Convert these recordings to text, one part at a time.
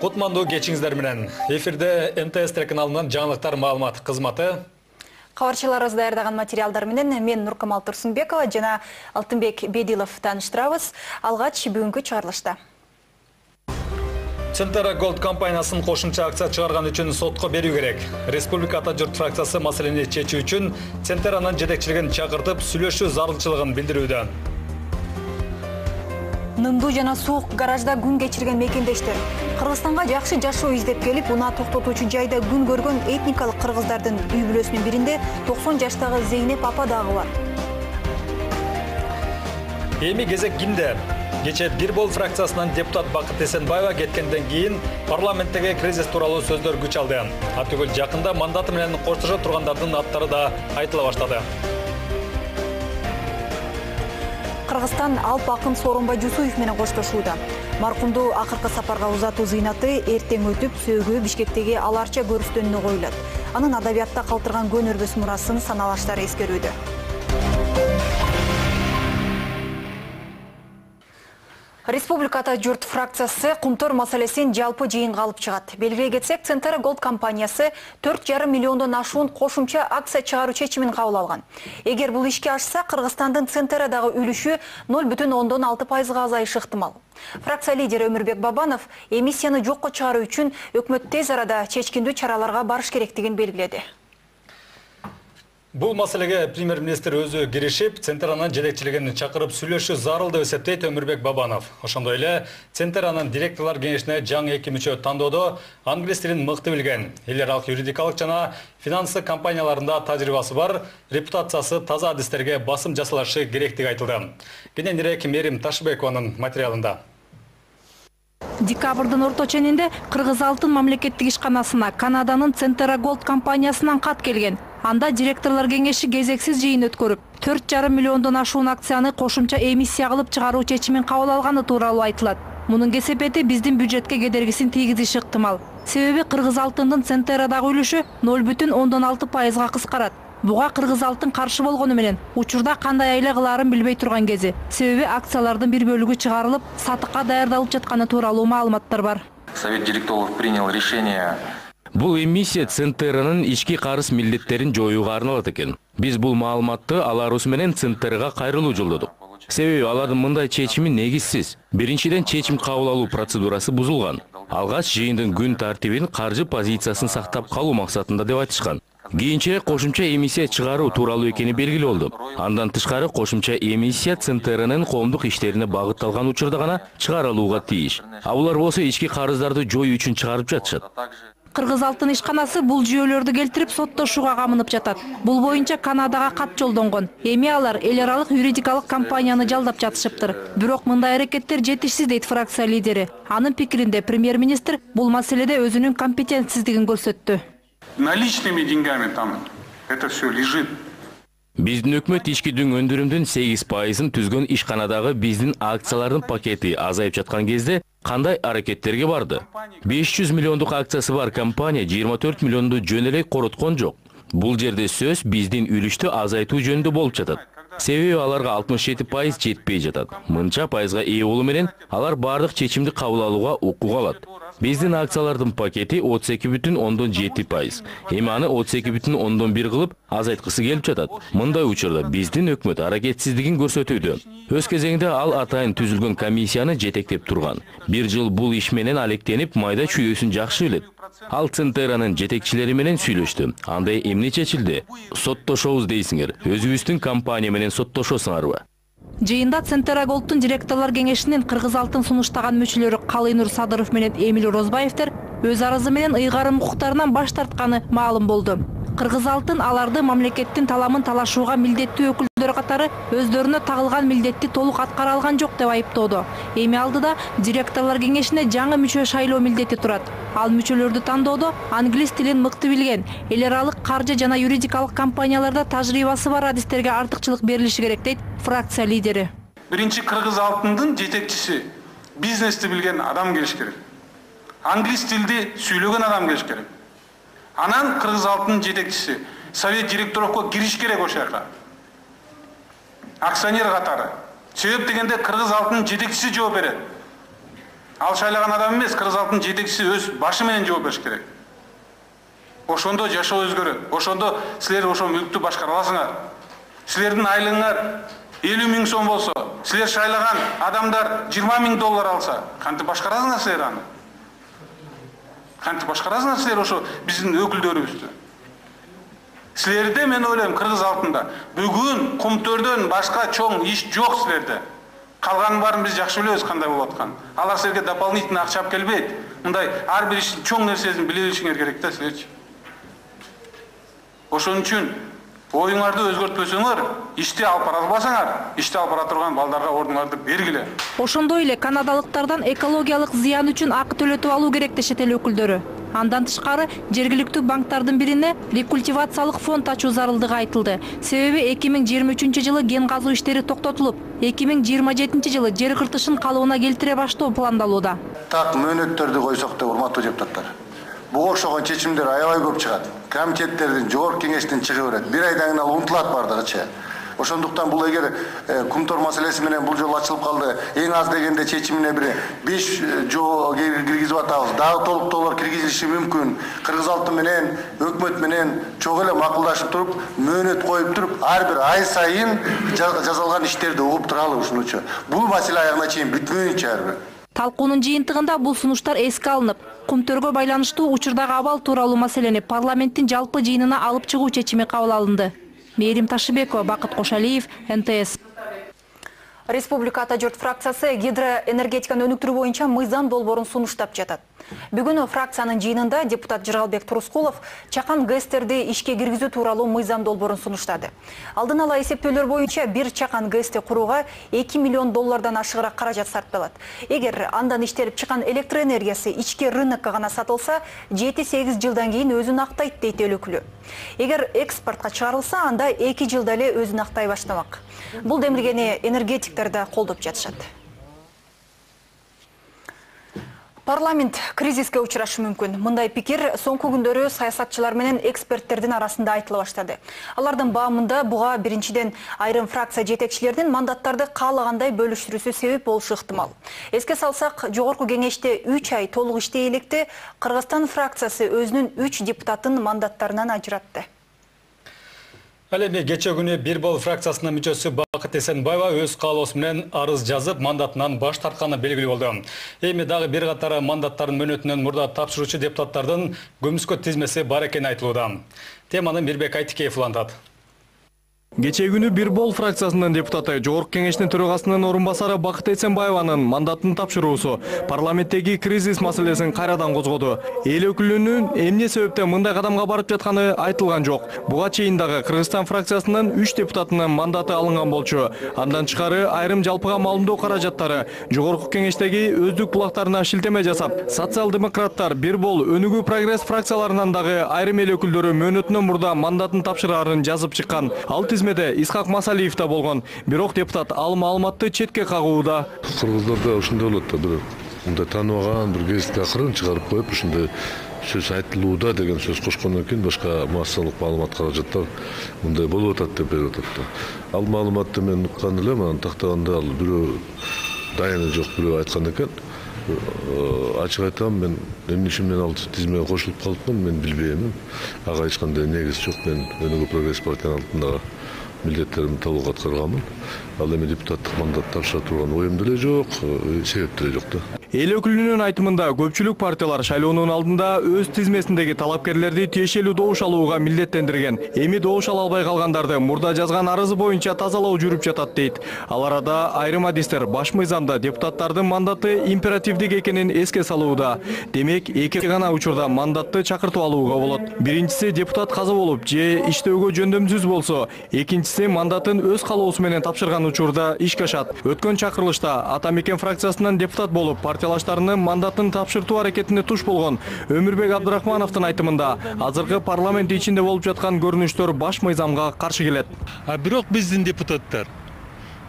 Кутмандуу кечиңиздер менен. Эфирде МТС телеканалынан жаңылыктар маалымат кызматы. Кабарчыларыбыз даярдаган материалдар менен мен Нуркамал Турсунбекова жана Алтынбек Бедилов тааныштырабыз. Алгач бүгүнкү чыгарылышта. Центера Голд компаниясын кошумча акция чыгарган үчүн сотко берүү керек. Республика Ата журт фракциясы маселени чечүү үчүн Центеранын жетекчилигин чакыртып сүйлөшүү зарылчылыгын билдирүүдө. Нымдуу жана суук гаражда күн кечирген мекендештер Кыргызстанга жакшы жашоо издеп келип, унаа токтотуучу жайда күн көргөн этникалык кыргыздардын үй бүлөсүнүн биринде 90 жаштагы Зейнеп апа дагы бар. Эми кезек кимде? Кече Бир Бол фракциясынан депутат Бакыт Эсенбаева кеткенден кийин парламенттеги кризис тууралуу сөздөр күч алды. Атүгүл жакында мандаты менен коштошо тургандардын аттары да айтыла баштады. Кыргызстан Алп акын Сооронбай Жусуев менен коштошууда. Маркумду акыркы сапарга узатуу зыйнаты эртең өтүп, сөөгү Бишкектеги Аларча көрүстөнүнө коюлат. Анын адабиятта калтырган көн өрбөс мурасын саналаштар эскерүүдө. Республика Ата журт фракциясы кумтор маселесин жалпы жыйынга алып чыгат. Белгилей кетсек, Центера Голд компаниясы 4,5 миллиондон ашуун кошумча акция чыгаруу чечимин кабыл алган. Эгер бул ишке ашса, Кыргызстандын Центерадагы үлүшү 0,6%га азайышы ыктымал. Фракция лидери Өмүрбек Бабанов эмиссияны жокко чыгаруу үчүн өкмөт тез арада чечкиндүү чараларга барыш керектигин белгиледи. Бул маселеге премьер-министр өзү киришип, Центеранын жетекчилигин чакырып сүйлөшүү зарыл деп эсептейт Өмүрбек Бабанов. Ошондой эле Центеранын директорлор кеңешине жаңы 2 мүчө тандоодо англис тилин мыкты билген, эл аралык юридикалык жана финансы компанияларында тажрыйбасы бар, репутациясы таза адистерге басым жасалышы керектиги айтылды. Кененирээк Мерим Ташыбекованын материалында. Декабрдын орто ченинде Кыргыз Алтын мамлекеттик ишканасына Канаданын Центера Голд компаниясынан кат келген. Анда директорлор кеңеши кезексиз жыйын өткөрүп, 4,5 миллиондон ашуун акцияны кошумча эмиссия кылып чыгаруу чечимин кабыл алганы тууралуу айтылат. Мунун кесепети биздин бюджетке кедергисин тийгизиши ыктымал. Себеби Кыргыз Алтындын Центерадагы үлүшү 0,6%га кыскарат. Буга Кыргыз Алтын каршы болгону менен учурда кандай айла кылаарын билбей турган кези. Себеби акциялардын бир бөлүгү чыгарылып, сатыкка даярдалып жатканы тууралуу маалыматтар бар. Совет директоров принял решение. Бул эмиссия Центеранын ички карыз милдеттерин жоюуга арналат экен. Биз бул маалыматты аларыбыз менен Центерга кайрылуу жолдодук. Себеби алардын мындай чечими негизсиз. Биринчиден, чечим кабыл алуу процедурасы бузулган. Алгач жыйындын күн тартибин каржы позициясын сактап калуу максатында деп айтышкан. Кийинчерээк кошумча эмиссия чыгаруу тууралуу экени белгилүү болду. Андан тышкары кошумча эмиссия Центеранын коомдук иштерине багытталган учурда гана чыгарылууга тийиш. Булар болсо ички карыздарды жоюу үчүн чыгарып жатышат. Кыргыз Алтын ишканасы бул жүйөлөрдү келтирип соттошууга камынып жатат. Бул боюнча Канадага кат жолдонгон. Эми алар эл аралык юридикалык компанияны жалдап жатышыптыр. Бирок мындай аракеттер жетишсиз дейт фракция лидери. Анын пикиринде премьер-министр бул маселеде өзүнүн компетентсиздигин көрсөттү. Наличными деньгами там это все лежит. Биздин өкмөт ички дүң өндүрүмдүн 8%-ын түзгөн ишканадагы биздин акциялардын пакети азайып жаткан кезде кандай аракеттерге барды? 500 миллиондук акциясы бар компания 24 миллионду жөн эле короткон жок. Бул жерде сөз биздин үлүштү азайтуу жөнүндө болуп жатат. Себеби аларга 67% жетпей жатат. Мынча пайызга ээ болуу менен алар бардык чечимди кабыл алууга укук алат. Биздин акциялардын пакети 32,7%. Эми аны 32,1 кылып азайткысы келип жатат. Мындай учурда биздин өкмөт аракетсиздигин көрсөтүүдө. Өз кезегинде ал атайын түзүлгөн комиссияны жетектеп турган. Бир жыл бул иш менен алектенип, майда чүйдөсүн жакшы билет. Ал Центеранын жетекчилери менен сүйлөштү. Андай эмне чечилди? Соттошобуз дейсиңер. Өзүбүздүн компания менен соттошосуңарбы? Жыйында Центера Голдтун директорлор кеңешинин Кыргыз Алтын сунуштаган мүчөлөрү Калыйнур Садыров менен Эмил Розбаевтер өз арызы менен ыйгарым укуктарынан баш тартканы маалым болду. Кыргыз Алтын аларды мамлекеттин таламын талашууга милдеттүү өкүлдөр катары өздөрүнө тагылган милдетти толук аткара алган жок деп айыптоодо. Эми алдыда директорлор кеңешине жаңы мүчө шайлоо милдети турат. Ал мүчөлөрдү тандоодо англис тилин мыкты билген, эл аралык каржы жана юридикалык компанияларда тажрыйбасы бар адистерге артыкчылык берилиши керек дейт фракция лидери. Биринчи Кыргыз Алтындын жетекчиси бизнести билген адам келиш керек. Англис тилди сүйлөгөн адам келиш керек. Анан Кыргыз Алтынын жетекчиси совет директоровго кириш керек ошол жака. Акционер катары. Себеп дегенде Кыргыз Алтынын жетекчиси жооп берет. Ал шайлаган адам эмес, Кыргыз халкынын жетекчиси өз башы менен жооп бериш керек. Ошондо жашоо өзгөрөт. Ошондо силер ошо мүлктү башкара аласыңар. Силердин айлыгыңар 50 000 сом болсо, силер шайлаган адамдар 20 000 доллар алса, кантип башкарасыңар силер аны? Кантип башкарасыңар силер ошо биздин өкүлдөрүбүздү? Силерде мен ойлойм, Кыргыз халкында бүгүн Кумтөрдөн башка чоң иш жок силерде. Калганын баарын биз жакшы билебиз кандай болуп аткан. Алар силерге дополнительно акча алып келбейт. Мындай ар бир иштин чоң нерсесин биле билишиңер керек да силерчи. Ошон үчүн оюңарды өзгөртпөсөңөр, ишти алып бара албасаңар, ишти алып бара турган балдарга ордуңарды бергиле. Ошондой эле канадалыктардан экологиялык зыян үчүн акы төлөтүп алуу керек дешет эл өкүлдөрү. Андан тышкары жергиликтүү банктардын бирине рекультивациялык фонд ачуу зарылдыгы айтылды. Себеби 2023-жылы ген казуу иштери токтотулуп, 2027 жылы жер кыртышын калыбына келтире баштоо пландалууда. Так мөөнөттөрдү койсок да, урматтуу депутаттар. Буга окшогон чечимдер аябай көп чыгат. Комитеттердин, жогорку кеңештин чыгып берет. Бир айдан кийин унутулат бардыгычы. Ошондуктан бул эгер Кумтор маселеси менен бул жолу ачылып калды, эң аз дегенде чечимине бир 5 жол киргизип атабыз. Дагы толуктоолор киргизилиши мүмкүн. Кыргыз халкы менен, өкмөт менен чогуу эле макулдашып туруп, мөөнөт коюп туруп, ар бир ай сайын жасалган иштерди угуп туралы ушунучу. Бул маселе аягына чейин бүтмөйүнчү ар бир. Талкуунун жыйынтыгында бул сунуштар эске алынып, Кумтөргө байланыштуу учурдагы абал тууралуу маселени парламенттин жалпы жыйынына алып чыгуу чечими кабыл алынды. Мээрим Ташыбекова, Бакыт Кошалиев, НТС. Республиката журт фракциясы гидроэнергетиканы өнүктүрүү боюнча мыйзам долбоорун сунуштап жатат. Бүгүн фракциянын жыйынында депутат Жыргалбек Турускулов чакан ГЭСтерди ишке киргизүү тууралуу мыйзам долбоорун сунуштады. Алдын ала эсептөөлөр боюнча бир чакан ГЭСти курууга 2 миллион доллардан ашыгыраак каражат сарпталат. Эгер андан иштелип чыккан электр энергиясы ички рынокко гана сатылса, 7-8 жылдан кийин өзүн актайт дейт эл өкүлү. Эгер экспортко чыгарылса, анда 2 жылда эле өзүн актай баштамак. Бул демилгени энергетиктер да колдоп жатышат. Парламент кризиске учурашы мүмкүн. Мындай пикир соңку күндөрү саясатчылар менен эксперттердин арасында айтыла баштады. Алардын баамында буга биринчиден айрым фракция жетекчилеринин мандаттарды каалагандай бөлүштүрүүсү себеп болушу ыктымал. Эске салсак, жогорку кеңеште 3 ай толук иштей электе Кыргызстан фракциясы өзүнүн 3 депутатын мандаттарынан ажыратты. Ал эми кече күнү Бир Бол фракциясынын мүчөсү Бакыт Эсенбаева өз каалоосу менен арыз жазып, мандатынан баш тартканы белгилүү болду. Эми дагы бир катар мандаттарын мөөнөтүнөн мурда тапшыруучу депутаттардын көмүскө тизмеси бар экени айтылууда. Теманы Мирбек Айтикеев улантат. Кече күнү Бир Бол фракциясынын депутаты жогорку кеңештин төрагасынын орун басары Бакыт Эсенбаеванын мандатын тапшыруусу парламенттеги кризис маселесин кайрадан козгоду. Эл өкүлүнүн эмне себептен мындай кадамга барып жатканы айтылган жок. Буга чейин дагы Кыргызстан фракциясынын 3 депутатынын мандаты алынган болчу. Андан тышкары айрым жалпыга маалымдоо каражаттары жогорку кеңештеги өздүк булактарына шилтеме жасап, социал-демократтар, Бир Бол, Өнүгүү прогресс фракцияларынан дагы айрым эл өкүлдөрү мөөнөтүнөн мурда мандатын тапшыраарын жазып чыккан. Ал Исхак Масалиев да болгон. Бирок депутат ал маалыматты четке кагууда. Кыргыздарда ушундай болот да, бир мындай тааныбаган бир гезитке акырын чыгарып коюп, ушундай сөз айтылууда деген сөз кошкондон кийин башка массалык маалымат каражаттар мындай болуп атат деп берип атат да. Ал маалыматты мен уккан элем, анан тактаганда ал бирөө дайыны жок бирөө айткан экен. Ачык айтам, мен эмне үчүн мен ал тизмеге кошулуп калыпмын, мен билбейм. Ага эч кандай негиз жок. Мен Өнүгүү прогресс партиянын алдындагы милдеттеримди толук аткарганмын. Ал эми депутаттык мандат тапшыра турган оюм деле жок, себеп деле жок да. Эл өкүлүнүн айтымында көпчүлүк партиялар шайлоонун алдында өз тизмесиндеги талапкерлерди тиешелүү добуш алууга милдеттендирген. Эми добуш ала албай калгандарды мурда жазган арызы боюнча тазалоо жүрүп жатат дейт. Ал арада айрым адистер баш мыйзамда депутаттардын мандаты императивдик экенин эске салууда. Демек, эки гана учурда мандатты чакыртып алууга болот. Биринчиси депутат каза болуп же иштөөгө жөндөмсүз болсо, экинчиси мандатын өз каалоосу менен тапшырган учурда ишке ашат. Өткөн чакырылышта Ата Мекен фракциясынан депутат болуп, партиялаштарынын мандатын тапшыртуу аракетине туш болгон Өмүрбек Абдрахмановдун айтымында азыркы парламент ичинде болуп жаткан көрүнүштөр баш мыйзамга каршы келет. Бирок биздин депутаттар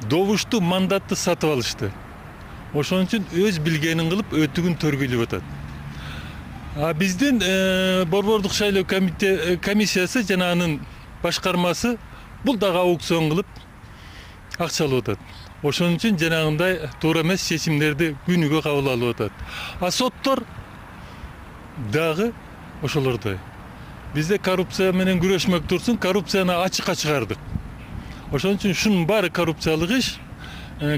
добушту мандатты сатып алышты. Ошон үчүн өз билгенин кылып өтүгүн төргүлүп атат. Биздин борбордук шайлоо комиссиясы жанагынын башкармасы бул дагы аукцион кылып акча алып атат. Ошон үчүн жанагындай туура эмес чечимдерди күнүгө кабыл алып атат. А соттор дагы ошолордой. Бизде коррупция менен күрөшмөк турсун, коррупцияны ачыкка чыгардык. Ошон үчүн ушунун баары коррупциялык иш,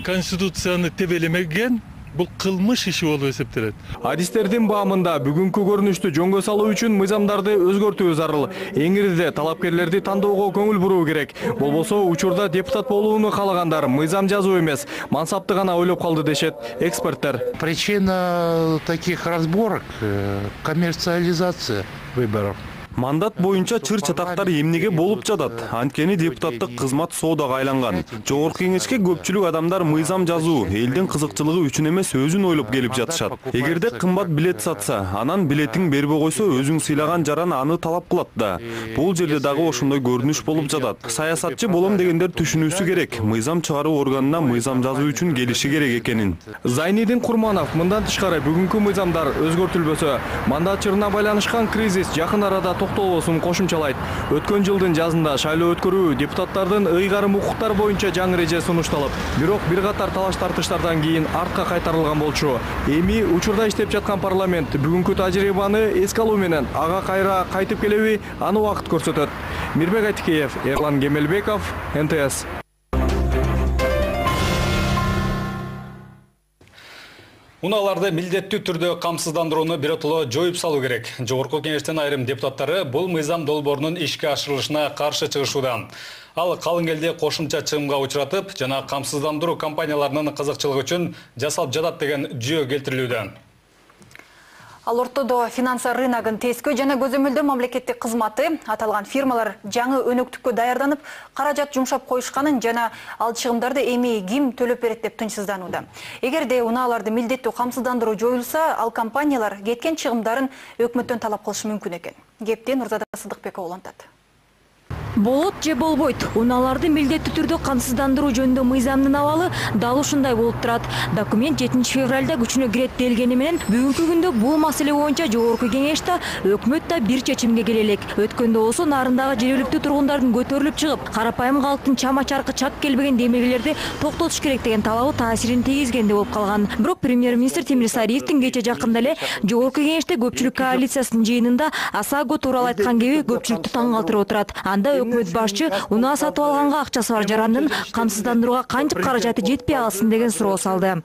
конституцияны тебелемеген бул кылмыш иши болуп эсептелет. Адистердин баамында бүгүнкү көрүнүштү жөнгө салуу үчүн мыйзамдарды өзгөртүү зарыл. Эңирде талапкерлерди тандоого көңүл буруу керек. Болбосо учурда депутат болууну каалагандар мыйзам жазуу эмес, мансапты гана ойлоп калды дешет эксперттер. Причина таких разборок – коммерциализация выборов. Мандат боюнча чыр чатактар эмнеге болуп жатат? Анткени депутаттык кызмат соодага айланган. Жогорку кеңешке көпчүлүк адамдар мыйзам жазуу, элдин кызыкчылыгы үчүн эмес өзүн ойлоп келип жатышат. Эгерде кымбат билет сатса, анан билетиң бербей койсо өзүң сыйлаган жаран аны талап кылат да. Бул жерде дагы ошондой көрүнүш болуп жатат. Саясатчы болом дегендер түшүнүүсү керек. Мыйзам чыгаруу органына мыйзам жазуу үчүн келиши керек экенин. Зайнидин Курманов мындан тышкары бүгүнкү мыйзамдар өзгөртүлбөсө, мандат чырына байланышкан кризис жакын арада токтолбосун кошумчалайт. Өткөн жылдын жазында шайлоо өткөрүү депутаттардын ыйгарым укуктар боюнча жаңы эреже сунушталып, бирок бир катар талаш тартыштардан кийин артка кайтарылган болчу. Эми учурда иштеп жаткан парламент бүгүнкү тажрыйбаны эске алуу менен ага кайра кайтып келеби, аны убакыт көрсөтөт. Мирбек Айтикеев, Эрлан Кемелбеков, НТС. Унааларды милдеттүү түрдө камсыздандырууну биротоло жоюп салуу керек. Жогорку кеңештин айрым депутаттары бул мыйзам долбоорунун ишке ашырылышына каршы чыгышууда. Ал калың элди кошумча чыгымга учуратып, жана камсыздандыруу компанияларынын кызыкчылыгы үчүн жасалып жатат деген жүйө келтирилүүдө. Ал ортодо финансы рыногун тескөө жана көзөмөлдөө мамлекеттик кызматы аталган фирмалар жаңы өнөктүккө даярданып, каражат жумшап коюшканын жана ал чыгымдарды эми ким төлөп берет деп тынчсызданууда. Эгерде унааларды милдеттүү камсыздандыруу жоюлса, ал компаниялар кеткен чыгымдарын өкмөттөн талап кылышы мүмкүн экен. Кепти Нурзада Сыдыкбекова улантат. Болот же болбойт. Унааларды милдеттүү түрдө камсыздандыруу жөнүндө мыйзамдын абалы дал ушундай болуп турат. Документ 7 февралда күчүнө кирет делгени менен бүгүнкү күндө бул маселе боюнча жогорку кеңеште өкмөт да бир чечимге келе элек. Өткөндө болсо нарындагы жергиликтүү тургундардын көтөрүлүп чыгып, карапайым калктын чама-чаркы чак келбеген демилгелерди токтотуш керек деген талабы таасирин тийгизгенде болуп калган. Бирок премьер-министр Темир Сариевдин кече жакында эле жогорку кеңеште көпчүлүк коалициясынын жыйынында АСАГО тууралуу айткан кеби көпчүлүктү таң калтырып отурат. Анда өкмөт башчы унаа сатып алганга акчасы бар жарандын камсыздандырууга кантип каражаты жетпей калсын деген суроо салды.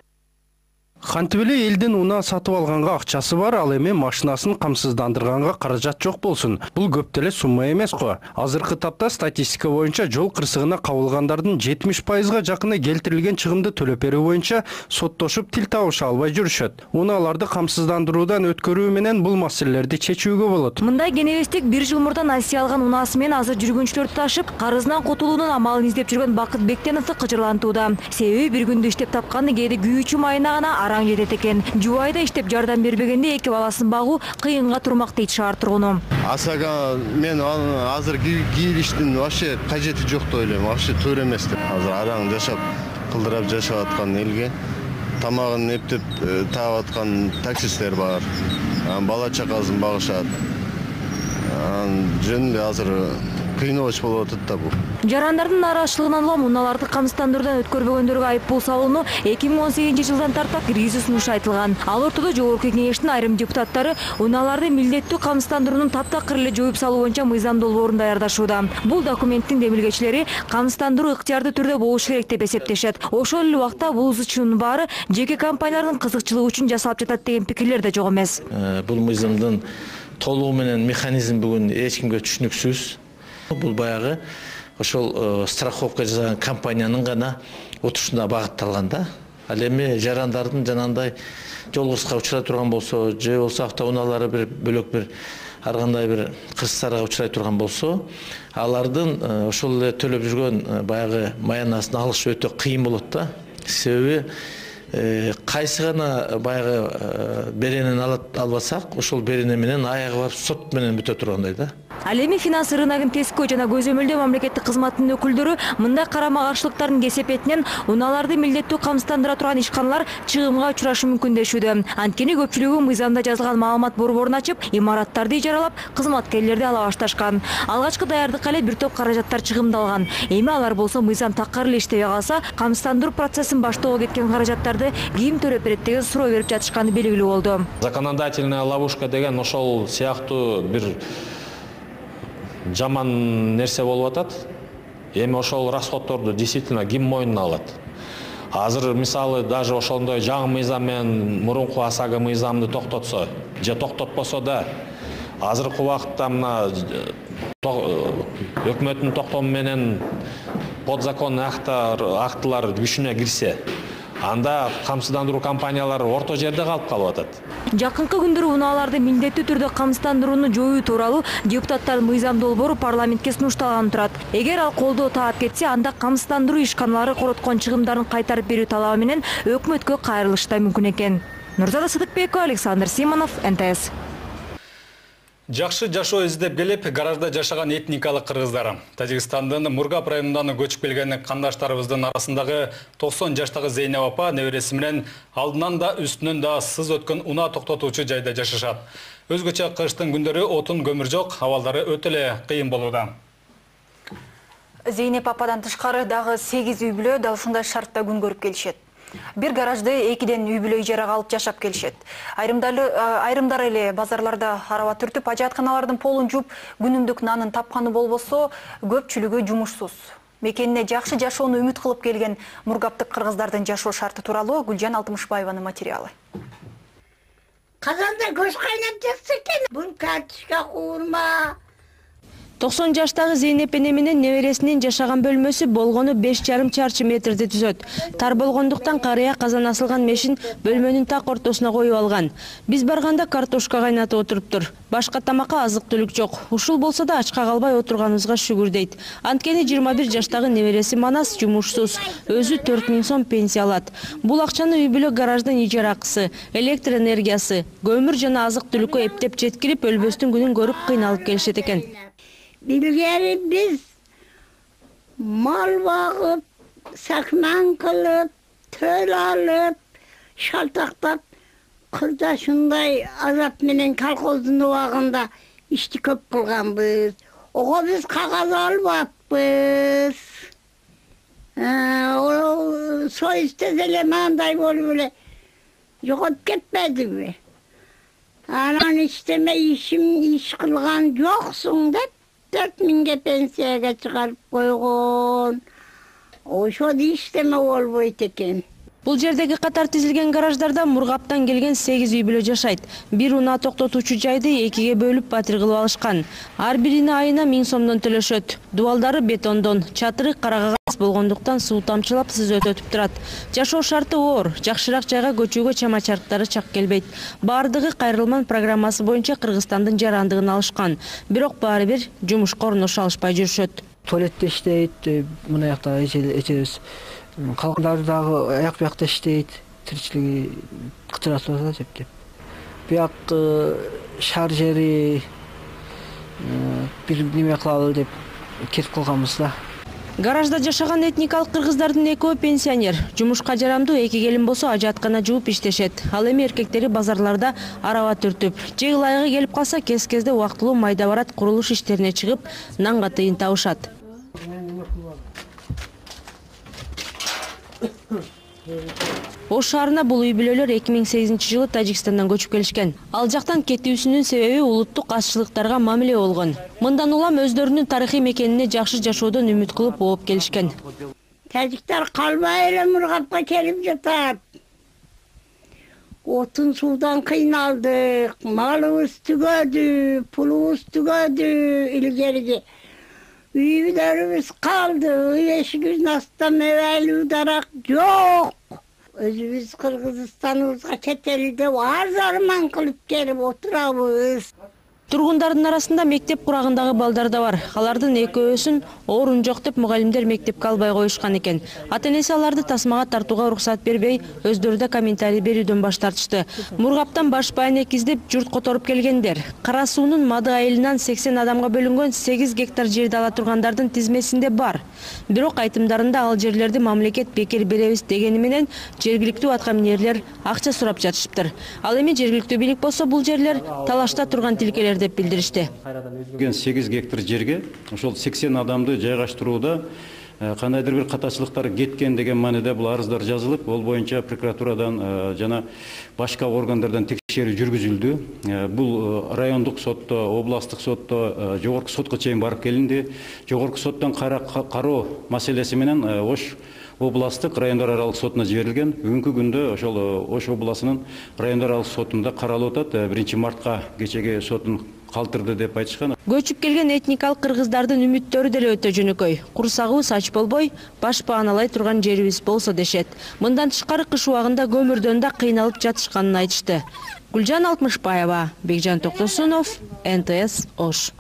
Кантип эле элдин унаа сатып алганга акчасы бар, ал эми машинасын камсыздандырганга каражат жок болсун. Бул көп деле сумма эмес го. Азыркы тапта статистика боюнча жол кырсыгына кабылгандардын 70%га жакыны келтирилген чыгымды төлөп берүү боюнча соттошуп тил табыша албай жүрүшөт. Унааларды камсыздандыруудан өткөрүү менен бул маселелерди чечүүгө болот. Мындай кенебестик 1 жыл мурда Насия алган унаасы менен азыр жүргүнчүлөрдү ташып, карызынан кутулуунун амалын издеп жүргөн Бакыт Бектеновду кыжырлантууда. Себеби бир күндө иштеп тапканды кээде күйүүчү майына гана араң жетет экен. Жубайда иштеп жардам бербегенде 2 баласын багуу кыйынга турмак дейт шаар тургуну. Асага мен азыр кийилиштин вообще кажети жок деп ойлойм. Вообще туура эмес деп. Азыр араң жашап, кылдырап жашап аткан элге тамагын эптеп таап аткан таксисттер бар. Бала чакасын багышат. Жөнүндө азыр кыйнооч болуп атат да бул. Жарандардын нааразычылыгынан улам унааларды камсыздандыруудан өткөрбөгөндөргө айып пул салууну 2018 жылдан тарта киргизүү сунушу айтылган. Ал ортодо жогорку кеңештин айрым депутаттары унааларды милдеттүү камсыздандыруунун таптакыр эле жоюп салуу боюнча мыйзам долбоорун даярдашууда. Бул документтин демилгечилери камсыздандыруу ыктыярдуу түрдө болуш керек деп эсептешет. Ошол эле убакта бул ишчинин баары жеке компаниялардын кызыкчылыгы үчүн жасалып жатат деген пикирлер да жок эмес. Бул мыйзамдын толугу менен механизм бүгүн эч кимге түшүнүксүз. Бул баягы ошол страховка жасаган компаниянын гана отурушуна багытталган да. Ал эми жарандардын жанагындай жол кырсыкка учурай турган болсо, же болсо автоунаалары бир бөлөк бир ар кандай бир кырсыктарга учурай турган болсо, алардын ошол эле төлөп жүргөн баягы маянасын алыш өтө кыйын болот да. Себеби кайсы гана баягы беренени албасак, ошол берене менен аягы барып сот менен бүтө тургандай да. Ал эми финанс рыногун тескөө жана көзөмөлдөө мамлекеттик кызматтын өкүлдөрү мындай карама-каршылыктардын кесепетинен унааларды милдеттүү камсыздандыра турган ишканалар чыгымга учурашы мүмкүн дешүүдө. Анткени көпчүлүгү мыйзамда жазылган маалымат борборун ачып, имараттарды ижаралап, кызматкерлерди ала башташкан. Алгачкы даярдыкка эле бир топ каражаттар чыгымдалган. Эми алар болсо мыйзам такыр эле иштебей калса, камсыздандыруу процессин баштоого кеткен каражаттарды ким төрөп берет деген суроо берип жатышканы белгилүү болду. Законодательная ловушка деген ошол сыяктуу бир жаман нерсе болуп атат. Эми ошол расходторду действительно ким мойнуна алат? Азыр мисалы даже ошондой жаңы мыйзам менен мурунку ОСАГО мыйзамды токтотсо, же токтотпосо да, азыркы убакытта мына өкмөттүн токтому менен подзаконный актылар күчүнө кирсе, анда камсыздандыруу компаниялары орто жерде калып атат. Жакынкы күндөрү унааларды милдеттүү түрдө камсыздандырууну жоюу тууралуу депутаттардын мыйзам долбоору парламентке сунушталган турат. Эгер ал колдоо таап кетсе, анда камсыздандыруу ишканалары короткон чыгымдарын кайтарып берүү талабы менен өкмөткө кайрылыш да мүмкүн экен. Нурзада Сыдыкбекова, Александр Симонов, НТС. Жакшы жашоо издеп келип, гаражда жашаган этникалык кыргыздар. Тажикстандын Мургап районунан көчүп келген кандаштарыбыздын арасындагы 90 жаштагы Зейнеп апа небереси менен алдынан да үстүнөн да сыз өткөн унаа токтотуучу жайда жашашат. Өзгөчө кыштын күндөрү отун көмүр жок, абалдары өтө эле кыйын болууда. Зейнеп ападан тышкары дагы 8 үй бүлө да ушундай шартта күн көрүп келишет. Бир гаражды 2ден үй бүлө ижарага алып жашап келишет. Айрымдары эле базарларда араба түртүп, ажатканалардын полун жууп, күнүмдүк нанын тапканы болбосо, көпчүлүгү жумушсуз. Мекенине жакшы жашоону үмүт кылып келген мургаптык кыргыздардын жашоо шарты тууралуу Гүлжан Алтымышбаеванын материалы. Казанда көз кайнап жатса экен, бул карточка куурма. 90 жаштагы Зейнеп эне менен небересинин жашаган бөлмөсү болгону 5,5 чарчы метрди түзөт. Тар болгондуктан карыя казан асылган мешин бөлмөнүн так ортосуна коюп алган. Биз барганда картошка кайнатып отуруптур. Башка тамакка азык-түлүк жок. Ушул болсо да ачка калбай отурганыбызга шүгүр дейт. Анткени 21 жаштагы небереси Манас жумушсуз. Өзү 4000 сом пенсия алат. Бул акчаны үй бүлө гараждын ижара акысы, электр энергиясы, көмүр жана азык-түлүккө эптеп жеткирип, өлбөстүн күнүн көрүп кыйналып келишет экен. Bilgeri biz mal bağıp, sakman kılıp, töl alıp, şaltaktap, kırda şunday azap menen kalkozun ovağında işti köp kılgan biz. Oğa biz kağız alıp biz. O soy istezele manday bolu böyle yokup ketmedi mi? Anan isteme iş kılgan yoksun dep, 4000'e pensiyaga çıkarıp koygun. Oşo işleme olboyt eken. Бул жердеги катар тизилген гараждарда Мургаптан келген 8 үй бүлө жашайт. Бир унаа токтотуучу жайды 2ге бөлүп батир кылып алышкан. Ар бирине айына 1000 сомдон төлөшөт. Дубалдары бетондон, чатыры карагагас болгондуктан суу тамчылап сүзөт өтүп турат. Жашоо шарты оор, жакшыраак жайга көчүүгө чама-чарктары чак келбейт. Бардыгы кайрылман программасы боюнча Кыргызстандын жарандыгын алышкан. Бирок баары бир жумушка орношо алышпай жүрүшөт. Туалетте иштейт, мына жакта эчебиз. Калгандары дагы аяк биякта иштейт, тиричилиги кытыратып атат жептеп. Бияк шаар жери бир неме кылалы деп кетип калганбыз да. Гаражда жашаган этникалык кыргыздардын экөө пенсионер. Жумушка жарамдуу 2 келин болсо ажаткана жууп иштешет. Ал эми эркектери базарларда араба түртүп, же ылайыгы келип калса кез-кезде убактылуу майда барат курулуш иштерине чыгып, нанга тыйын табышат. Ош шаарына бул үй бүлөлөр 2008-жылы Тажикстандан көчүп келишкен. Ал жактан кетүүсүнүн себеби улуттук азчылыктарга мамиле болгон. Мындан улам өздөрүнүн тарыхый мекенине жакшы жашоодон үмүт кылып ооп келишкен. Тажиктар калбай эле Мургапка келип жатат. Отун суудан кыйналдык, малыбыз түгөдү, пулубуз түгөдү, илгериги. Үйдөрүбүз калды, эшигибиздин астында мебелүү дарак жок. Өзүбүз Кыргызстаныбызга чет элде арзарман кылып келип отурабыз. Тургундардын арасында мектеп курагындагы балдар да бар. Алардын экөөсүн орун жок деп мугалимдер мектепке албай коюшкан экен. Ата-энеси аларды тасмага тартууга уруксат бербей, өздөрү да комментарий берүүдөн баш тартышты. Мургаптан Башпайын экиздеп журт которуп келгендер. Кара суунун Мады айылынан 80 адамга бөлүнгөн 8 гектар жерди ала тургандардын тизмесинде бар. Бирок айтымдарында ал жерлерди мамлекет бекер беребиз дегени менен жергиликтүү аткаминерлер акча сурап жатышыптыр. Ал эми жергиликтүү бийлик болсо бул жерлер талашта турган тилкелер деп билдиришти. 8 гектар жерге ошол 80 адамды жайгаштырууда кандайдыр бир катачылыктар кеткен деген мааниде бул арыздар жазылып, ол боюнча прокуратурадан жана башка органдардан текшерүү жүргүзүлдү. Бул райондук сотто, областтык сотто, жогорку сотко чейин барып келинди. Жогорку соттон кароо маселеси менен Ош областтык райондар аралык сотуна жиберилген. Бүгүнкү күндө ошол Ош областынын райондар аралык сотунда каралып атат. 1-мартка кечеги сотун калтырды деп айтышкан. Көчүп келген этникалык кыргыздардын үмүттөрү деле өтө жөнөкөй. Курсагыбыз ач болбой, баш бааналай турган жерибиз болсо дешет. Мындан тышкары кыш убагында көмүрдөн да кыйналып жатышканын айтышты. Гүлжан Алтмышбаева, Бекжан Токтосунов, НТС Ош.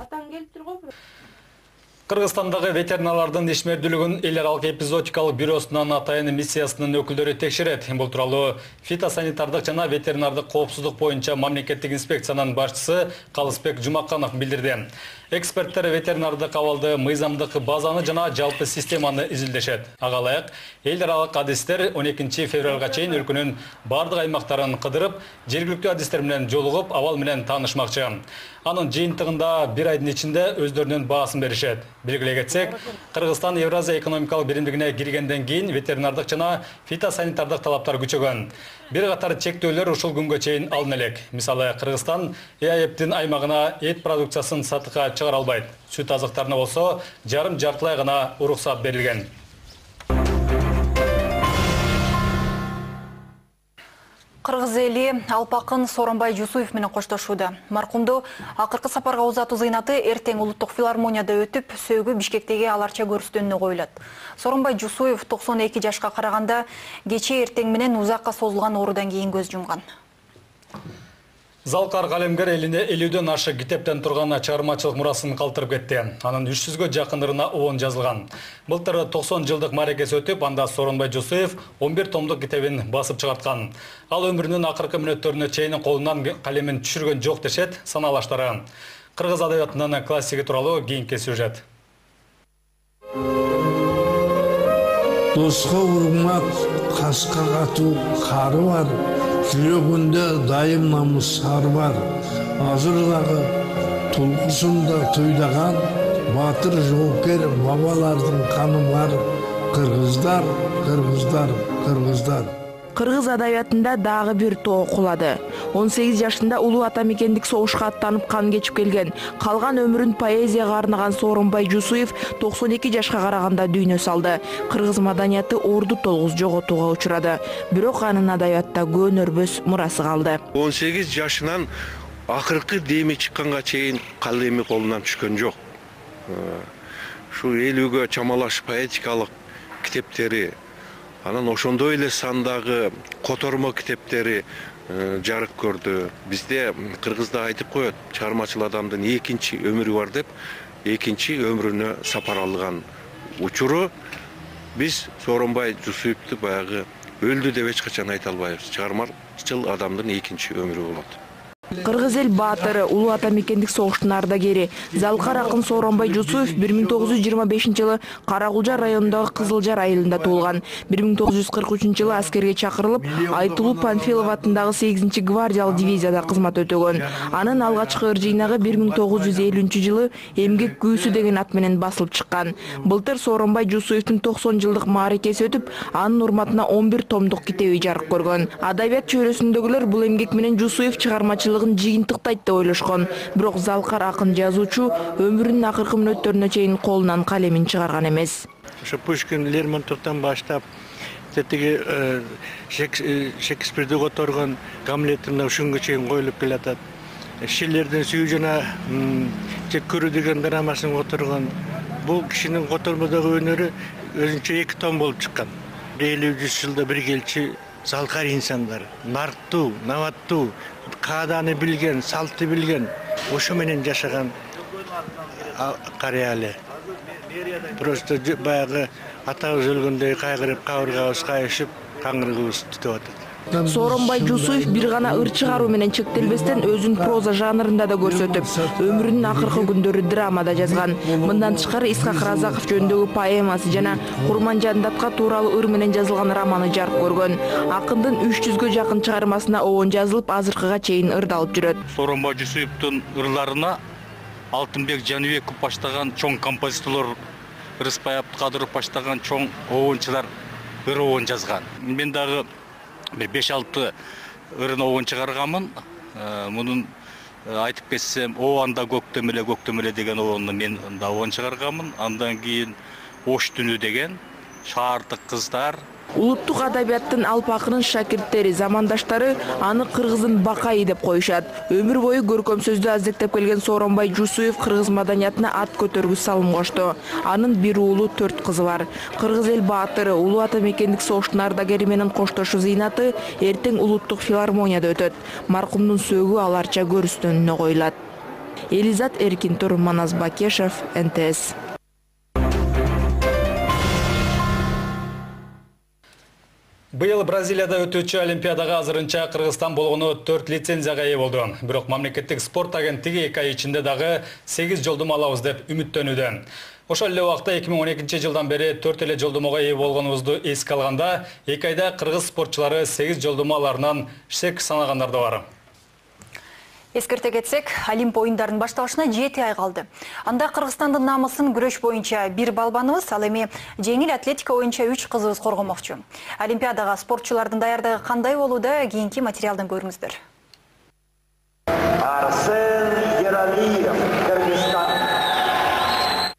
Кыргызстандагы ветеринарлардын ишмердүүлүгүн эл аралык эпизоотикалык бюросунун атайын миссиясынын өкүлдөрү текшерет. Бул тууралуу фитосанитардык жана ветеринардык коопсуздук боюнча мамлекеттик инспекциянын башчысы Калысбек Жумаканов билдирди. Эксперттер ветеринардык абалды, мыйзамдык базаны жана жалпы системаны изилдешет. Ага ылайык эл аралык адистер 12 февралга чейин өлкөнүн бардык аймактарын кыдырып, жергиликтүү адистер менен жолугуп, абал менен таанышмакчы. Анын жыйынтыгында бир айдын ичинде өздөрүнүн баасын беришет. Белгилей кетсек, Кыргызстан Евразия экономикалык биримдигине киргенден кийин ветеринардык жана фитосанитардык талаптар күчөгөн. Бир катар чектөөлөр ушул күнгө чейин алына элек. Мисалы, Кыргызстан ЭАЭПтин аймагына эт продукциясын сатыкка чыгара албайт. Сүт азыктарына болсо жарым-жартылай гана уруксат берилген. Кыргыз эли Алпакын Сооронбай Жусуев менен коштошууда. Маркумду акыркы сапарга узатуу зыйнаты эртең улуттук филармонияда өтүп, сөөгү Бишкектеги аларча көрүстөнүнө коюлат. Сооронбай Жусуев 92 жашка караганда кечээ эртең менен узакка созулган оорудан кийин көз жумган. Залкар калемгер элине 50дөн ашык китептен турган чыгармачылык мурасын калтырып кетти. Анын 300гө жакындырына уун жазылган. Былтыр 90 жылдык мааракеси өтүп, анда Сооронбай Жусуев 11 томдук китебин басып чыгарткан. Ал өмүрүнүн акыркы мүнөттөрүнө чейин колунан калемин түшүргөн жок дешет саналаштары. Кыргыз адабиятынын классиги тууралуу кийинки сюжет. Доско урмат, кашка катуу кары бар. Жүрөгүндө дайым намыс сары бар. Азыр дагы тулкусунда туйдаган батыр жоокер бабалардын каны бар. Кыргыздар, кыргыздар, кыргыздар. Кыргыз адабиятында дагы бир тоо кулады. 18 жашында улуу ата мекендик согушка аттанып кан кечип келген. Калган өмүрүн поэзияга арнаган Сооронбай Жусуев 92 жашка караганда дүйнө салды. Кыргыз маданияты орду толгуз жоготууга учурады. Бирок анын адабиятта көнөрбөс мурасы калды. 18 жашынан акыркы деми чыкканга чейин калеми колунан түшкөн жок. Шу 50гө чамалаш поэтикалык китептери, анан ошондой эле сандагы котормо китептери жарык көрдү. Бизде кыргызда айтып коет, чыгармачыл адамдын экинчи өмүрү бар деп, экинчи өмүрүнө сапар алган учуру биз Сооронбай Жусуевди баягы өлдү деп эч качан айта албайбыз. Чыгармачыл адамдын экинчи өмүрү болот. Кыргыз эл баатыры, улуу ата мекендик согуштун ардагери Залкар акын Сооронбай Жусуев 1925 жылы Каракулжа районундагы Кызылжар айылында туулган. 1943 жылы аскерге чакырылып, Айтылуу Панфилов атындагы 8-гвардиялык дивизияда кызмат өтөгөн. Анын алгачкы ыр жыйнагы 1950 жылы Эмгек күүсү деген ат менен басылып чыккан. Былтыр Сооронбай Жусуевдин 90 жылдык мааракеси өтүп, анын урматына 11 томдук китеби жарык көргөн. Адабият чөйрөсүндөгүлөр бул эмгек менен Жусуев чыгармачылыгын жыйынтыктайт деп ойлошкон. Бирок Залкар акын жазуучу өмүрүнүн акыркы мүнөттөрүнө чейин колунан калемин чыгарган эмес. Ошо Пушкин, Лермонтовдон баштап, тетиги Шекспирди которгон Гамлетин ушунга чейин коюлуп келатат. Шиллердин Сүйүү жана Жек көрүү деген драмасын которгон. Бул кишинин котормодогу өнөрү өзүнчө 2 том болуп чыккан. 50-100 жылда бир келчи Залкар инсандар, нарттуу, наваттуу, кааданы билген, салтты билген, ошо менен жашаган карыя эле. Просто баягы атабыз өлгөндөй кайгырып, кабыргабыз кайышып, каңгырыгыбыз түтүп атат. Сооронбай Жусуев бир гана ыр чыгаруу менен чектелбестен өзүн проза жанрында да көрсөтүп, өмүрүнүн акыркы күндөрү драмада жазган. Мындан тышкары Исхак Разаков жөнүндөгү поэмасы жана Курманжан Датка тууралуу ыр менен жазылган романы жарык көргөн. Акындын 300гө жакын чыгармасына оон жазылып, азыркыга чейин ырдалып жүрөт. Сооронбай Жусуевдин ырларына Алтынбек Жаныбеков баштаган чоң композиторлор, Рыспай Абдыкадыров баштаган чоң оончулар ыр оон жазган. Мен дагы 5-6 ырын оон чыгарганмын. Мунун айтып кетсем, о анда көктөмөлө деген оонну мен да оон чыгарганмын. Андан кийин Ош түнү деген, Шаардык кыздар. Улуттук адабияттын алпакынын шакирттери, замандаштары аны кыргыздын Бакайы деп коюшат. Өмүр бою көркөм сөздү аздектеп келген Сооронбай Жусуев кыргыз маданиятына ат көтөргүс салым кошту. Анын бир уулу 4 кызы бар. Кыргыз эл баатыры, улуу ата мекендик согуштун ардагери менен коштошуу зыйнаты эртең улуттук филармонияда өтөт. Маркумдун сөөгү аларча көрүстөнүнө коюлат. Элизат Эркинтур, Манас Бакешев, НТС. Быйыл Бразилияда өтүүчү Олимпиадага азырынча Кыргызстан болгону 4 лицензияга ээ болду. Бирок мамлекеттик спорт агенттиги 2 ай ичинде дагы 8 жолдомо алабыз деп үмүттөнүүдө. Ошол эле убакта 2012-жылдан бери 4 эле жолдомого ээ болгонубузду эске алганда, 2 айда кыргыз спортчулары 8 жолдомо аларынан шек санагандар да бар. Эскерте кетсек, Олимп оюндарынын башталышына 7 ай калды. Анда Кыргызстандын намысын күрөш боюнча 1 балбаныбыз, ал эми жеңил атлетика боюнча 3 кызыбыз коргомокчу. Олимпиадага спортчулардын даярдыгы кандай болууда, кийинки материалдан көрүңүздөр.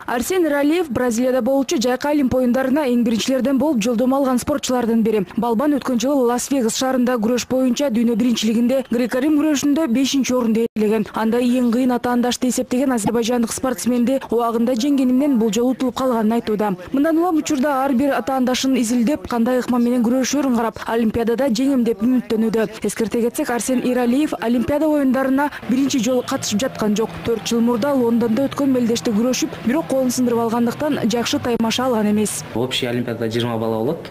Арсен Иралиев Бразилияда болчу жайкы Олимп оюндарына эң биринчилерден болуп жолдомо алган спортчулардын бири. Балбан өткөн жылы Лас-Вегас шаарында күрөш боюнча дүйнө биринчилигинде грек-рим күрөшүндө 5-орунду ээлеген. Анда эң кыйын атаандашты эсептеген азербайжандык спортсменди убагында жеңгенимден бул жолу утулуп калганын айтууда. Мындан улам учурда ар бир атаандашын изилдеп, кандай ыкма менен күрөшөрүн карап, Олимпиадада жеңем деп үмүттөнүүдө. Эскерте кетсек, Арсен Иралиев Олимпиада оюндарына биринчи жолу катышып жаткан жок. 4 жыл мурда Лондондо өткөн мелдеште күрөшүп, бирок колун сындырып алгандыктан жакшы таймаша алган эмес. Общий Олимпиадада 20 бала болот.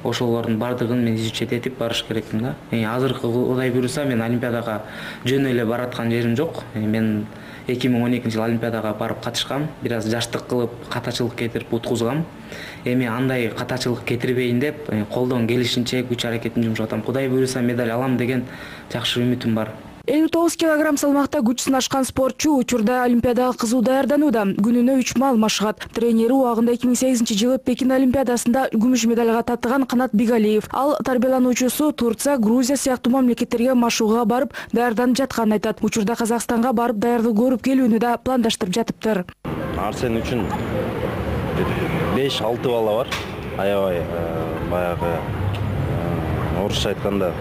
Ошолордун бардыгын мен изучать этип барыш керекмин да. Азыркы Кудай буйруса мен Олимпиадага жөн эле бараткан жерим жок. Мен 2012-жылы Олимпиадага барып катышкам. Бир аз жаштык кылып, катачылык кетирип уткузгам. Эми андай катачылык кетирбейин деп, колдон келишинче күч аракетимди жумшап атам. Кудай буйруса медаль алам деген жакшы үмүтүм бар. 59 килограмм салмакта күч сынашкан спортчу учурда Олимпиадага кызуу даярданууда. Күнүнө 3 маал машыгат. Тренери убагында 2008-жылы Пекин Олимпиадасында күмүш медальга татыган Канат Бигалиев. Ал тарбиялануучусу Турция, Грузия сыяктуу мамлекеттерге машыгууга барып даярданып жатканын айтат. Учурда Казакстанга барып даярдык көрүп келүүнү да пландаштырып жатыптыр. Арсен үчүн 5-6 бала бар. Аябай баягы орусча айтканда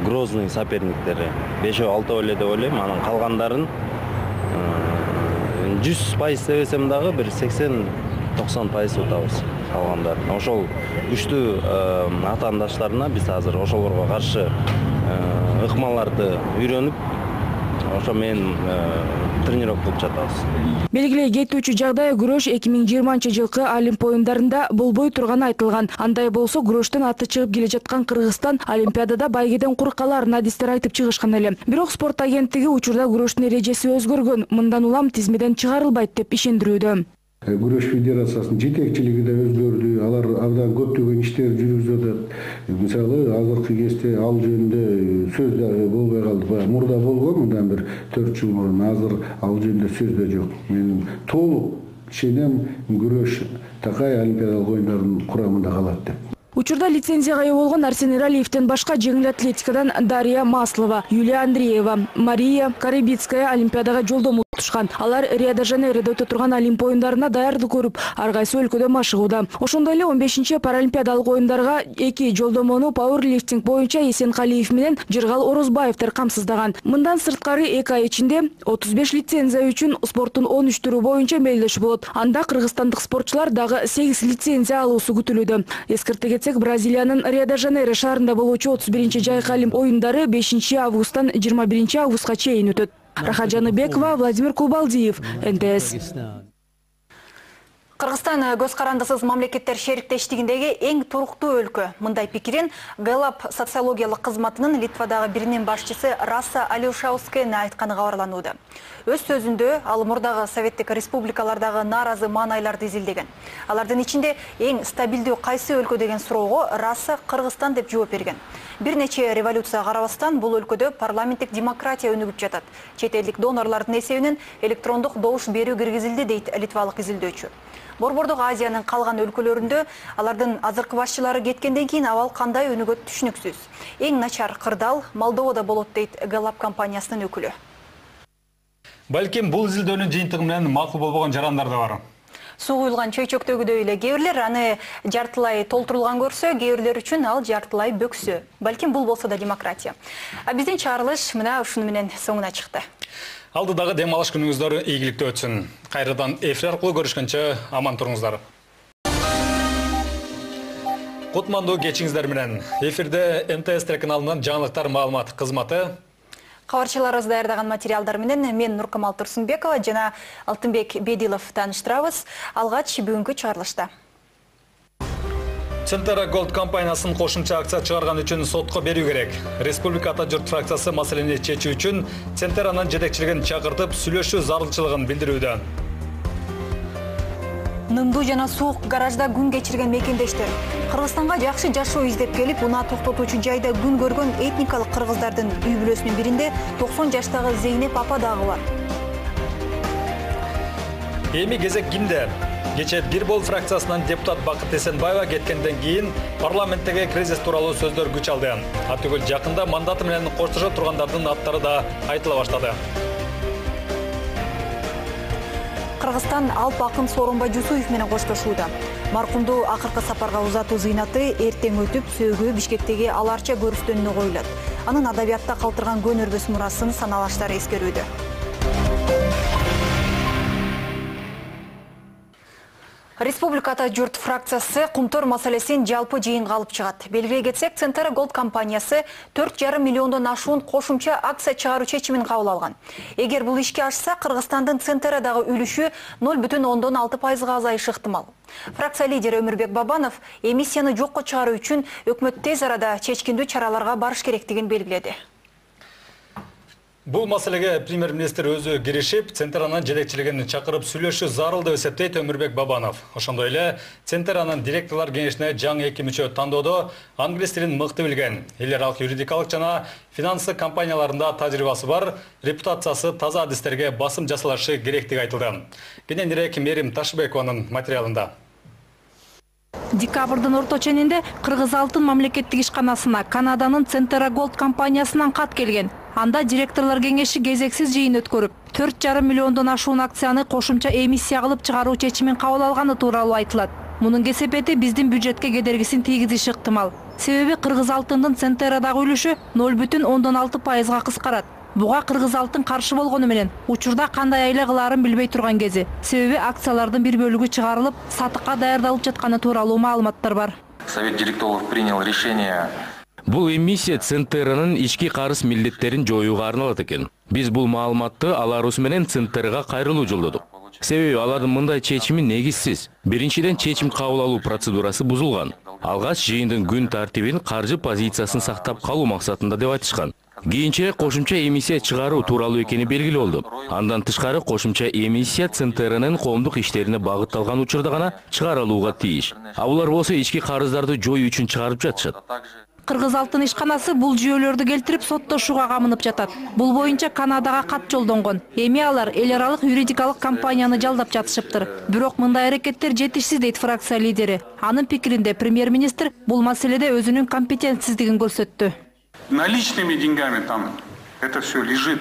грозный соперниктери 5-6 эле деп ойлойм. Анын калгандарын 100% десем дагы бир 80-90% утабыз калгандарын. Ошол күчтүү атаандаштарына биз азыр ошолорго каршы ыкмаларды үйрөнүп, ошо мен тренировка кылып жатабыз. Белгилей кетүүчү жагдай күрөш 2020-жылкы Олимп оюндарында болбой турганы айтылган. Андай болсо күрөштөн аты чыгып келе жаткан Кыргызстан Олимпиадада байгеден кур каларын адистер айтып чыгышкан эле. Бирок спорт агенттиги учурда күрөштүн эрежеси өзгөргөн. Мындан улам тизмеден чыгарылбайт деп ишендирүүдө. Күрөш федерациясынын жетекчилиги да өзгөрдү. Алар абдан көптөгөн иштер жүргүзүп атат. Мисалы, азыркы кезде ал жөнүндө сөз да болбой калды. Мурда болгон, мындан бир 4 жыл мурун, азыр ал жөнүндө сөз да жок. Мен толук ишенем, күрөш такай олимпиадалык оюндардын курамында калат деп. Учурда лицензияга ээ болгон Арсен Иралиевден башка жеңил атлетикадан Дарья Маслова, Юлия Андреева, Мария Карибицкая Олимпиадага жолдомо утушкан. Алар Рио-де-Жанейрода өтө турган Олимп оюндарына даярдык көрүп, ар кайсы өлкөдө машыгууда. Ошондой эле 15-чи паралимпиадалык оюндарга 2 жолдомону пауэрлифтинг боюнча Эсенкалиев менен Жыргал Орозбаевдер камсыздаган. Мындан сырткары 2 ай ичинде 35 лицензия үчүн спорттун 13 түрү боюнча мелдешүү болот. Анда кыргызстандык спортчулар дагы 8 лицензия алуусу күтүлүүдө. Эскерте кетсек, Бразилиянын Рио-де-Жанейро шаарында болуучу 31 жайкы Олимп оюндары 5 августтан 21 августка чейин өтөт. Рахат Жаныбекова, Владимир Кубалдиев, НТС. Кыргызстан көз карандысыз мамлекеттер шериктештигиндеги эң туруктуу өлкө. Мындай пикирин Гэллап социологиялык кызматынын Литвадагы биринин башчысы Раса Алиушаускена айтканы кабарланууда. Өз сөзүндө ал мурдагы советтик республикалардагы нааразы маанайларды изилдеген. Алардын ичинде эң стабилдүү кайсы өлкө деген суроого Раса Кыргызстан деп жооп берген. Бир нече революция карабастан бул өлкөдө парламенттик демократия өнүгүп жатат. Чет элдик донорлордун эсебинен электрондук добуш берүү киргизилди дейт литвалык изилдөөчү. Борбордук Азиянын калган өлкөлөрүндө алардын азыркы башчылары кеткенден кийин абал кандай өнүгөт түшүнүксүз. Эң начар кырдаал Молдовада болот дейт Гэллап компаниясынын өкүлү. Балким бул изилдөөнүн жыйынтыгы менен макул болбогон жарандар да бар. Суу куюлган чөйчөктөгүдөй эле кээ бирлер аны жартылай толтурулган көрсө, кээ бирлер үчүн ал жартылай бөксө. Балким бул болсо да демократия. А биздин чыгарылыш мына ушуну менен соңуна чыкты. Алдыдагы дем алыш күнүңүздөр ийгиликтүү өтсүн. Кайрадан эфир аркылуу көрүшкөнчө аман туруңуздар. Кутмандуу кечиңиздер менен эфирде МТС телеканалынын жаңылыктар маалымат кызматы. Кабарчыларыбыз даярдаган материалдар менен мен Нуркамал Турсунбекова жана Алтынбек Бедилов тааныштырабыз. Алгач бүгүнкү чыгарылышта. Центра Голд компаниясын кошумча акция чыгарган үчүн сотко берүү керек. Республика Ата журт фракциясы маселени чечүү үчүн Центранын жетекчилигин чакыртып сүйлөшүү зарылчылыгын билдирүүдө. Нымдуу жана суук гаражда күн кечирген мекендештер Кыргызстанга жакшы жашоо издеп келип, унаа токтотуучу жайда күн көргөн этникалык кыргыздардын үй бүлөсүнүн биринде 90 жаштагы Зейнеп апа дагы бар. Эми кезек кимде? Кече бир бол фракциясынан депутат Бакыт Эсенбаева кеткенден кийин парламенттеги кризис тууралуу сөздөр күч алды. Атүгүл жакында мандаты менен коштошо тургандардын аттары да айтыла баштады. Кыргызстан Алп акын Сооронбай Жусуев менен коштошууда. Маркумду акыркы сапарга узатуу зыйнаты эртең өтүп, сөөгү Бишкектеги аларча көрүстөнүнө коюлат. Анын адабиятта калтырган көнөрбөс мурасын саналаштар эскерүүдө. Республика Ата журт фракциясы кумтор маселесин жалпы жыйынга алып чыгат. Белгилей кетсек, Центра Голд компаниясы 4,5 миллиондон ашуун кошумча акция чыгаруу чечимин кабыл алган. Эгер бул ишке ашса, Кыргызстандын Центрадагы үлүшү 0,6%га азайышы ыктымал. Фракция лидери Өмүрбек Бабанов эмиссияны жокко чыгаруу үчүн өкмөт тез арада чечкиндүү чараларга барыш керектигин белгиледи. Бул маселеге премьер-министр өзү киришип, Центранын жетекчилигин чакырып сүйлөшүү зарыл деп эсептейт Өмүрбек Бабанов. Ошондой эле Центранын директорлор кеңешине жаңы 2 мүчө тандоодо англис тилин мыкты билген, эл аралык юридикалык жана финансы компанияларында тажрыйбасы бар, репутациясы таза адистерге басым жасалышы керектиги айтылды. Кененирээк Мерим Ташыбекованын материалында. Декабрдын орто ченинде Кыргыз Алтын мамлекеттик ишканасына Канаданын Центра Голд компаниясынан кат келген. Анда директорлор кеңеши кезексиз жыйын өткөрүп, 4,5 миллиондон ашуун акцияны кошумча эмиссия кылып чыгаруу чечимин кабыл алганы тууралуу айтылат. Мунун кесепети биздин бюджетке кедергисин тийгизиши ыктымал. Себеби Кыргыз Алтындын Центрадагы үлүшү 0,6%га кыскарат. Буга Кыргыз Алтын каршы болгону менен учурда кандай айла кылаарын билбей турган кези. Себеби акциялардын бир бөлүгү чыгарылып, сатыкка даярдалып жатканы тууралуу маалыматтар бар. Совет директоров принял решение. Бул эмиссия Центранын ички карыз милдеттерин жоюуга арналат экен. Биз бул маалыматты аларыбыз менен Центрга кайрылуу жолдодук. Себеби алардын мындай чечими негизсиз. Биринчиден чечим кабыл алуу процедурасы бузулган. Алгач жыйындын күн тартибин каржы позициясын сактап калуу максатында деп айтышкан. Кийинчерээк кошумча эмиссия чыгаруу тууралуу экени белгилүү болду. Андан тышкары кошумча эмиссия Центранын коомдук иштерине багытталган учурда гана чыгарылууга тийиш. Алар болсо ички карыздарды жоюу үчүн чыгарып жатышат. Кыргыз Алтын ишканасы бул жүйөлөрдү келтирип соттошууга камынып жатат. Бул боюнча Канадага кат жолдонгон. Эми алар эл аралык юридикалык компанияны жалдап жатышыптыр. Бирок мындай аракеттер жетишсиз дейт фракция лидери. Анын пикиринде премьер-министр бул маселеде өзүнүн компетентсиздигин көрсөттү. Наличными деньгами там это все лежит.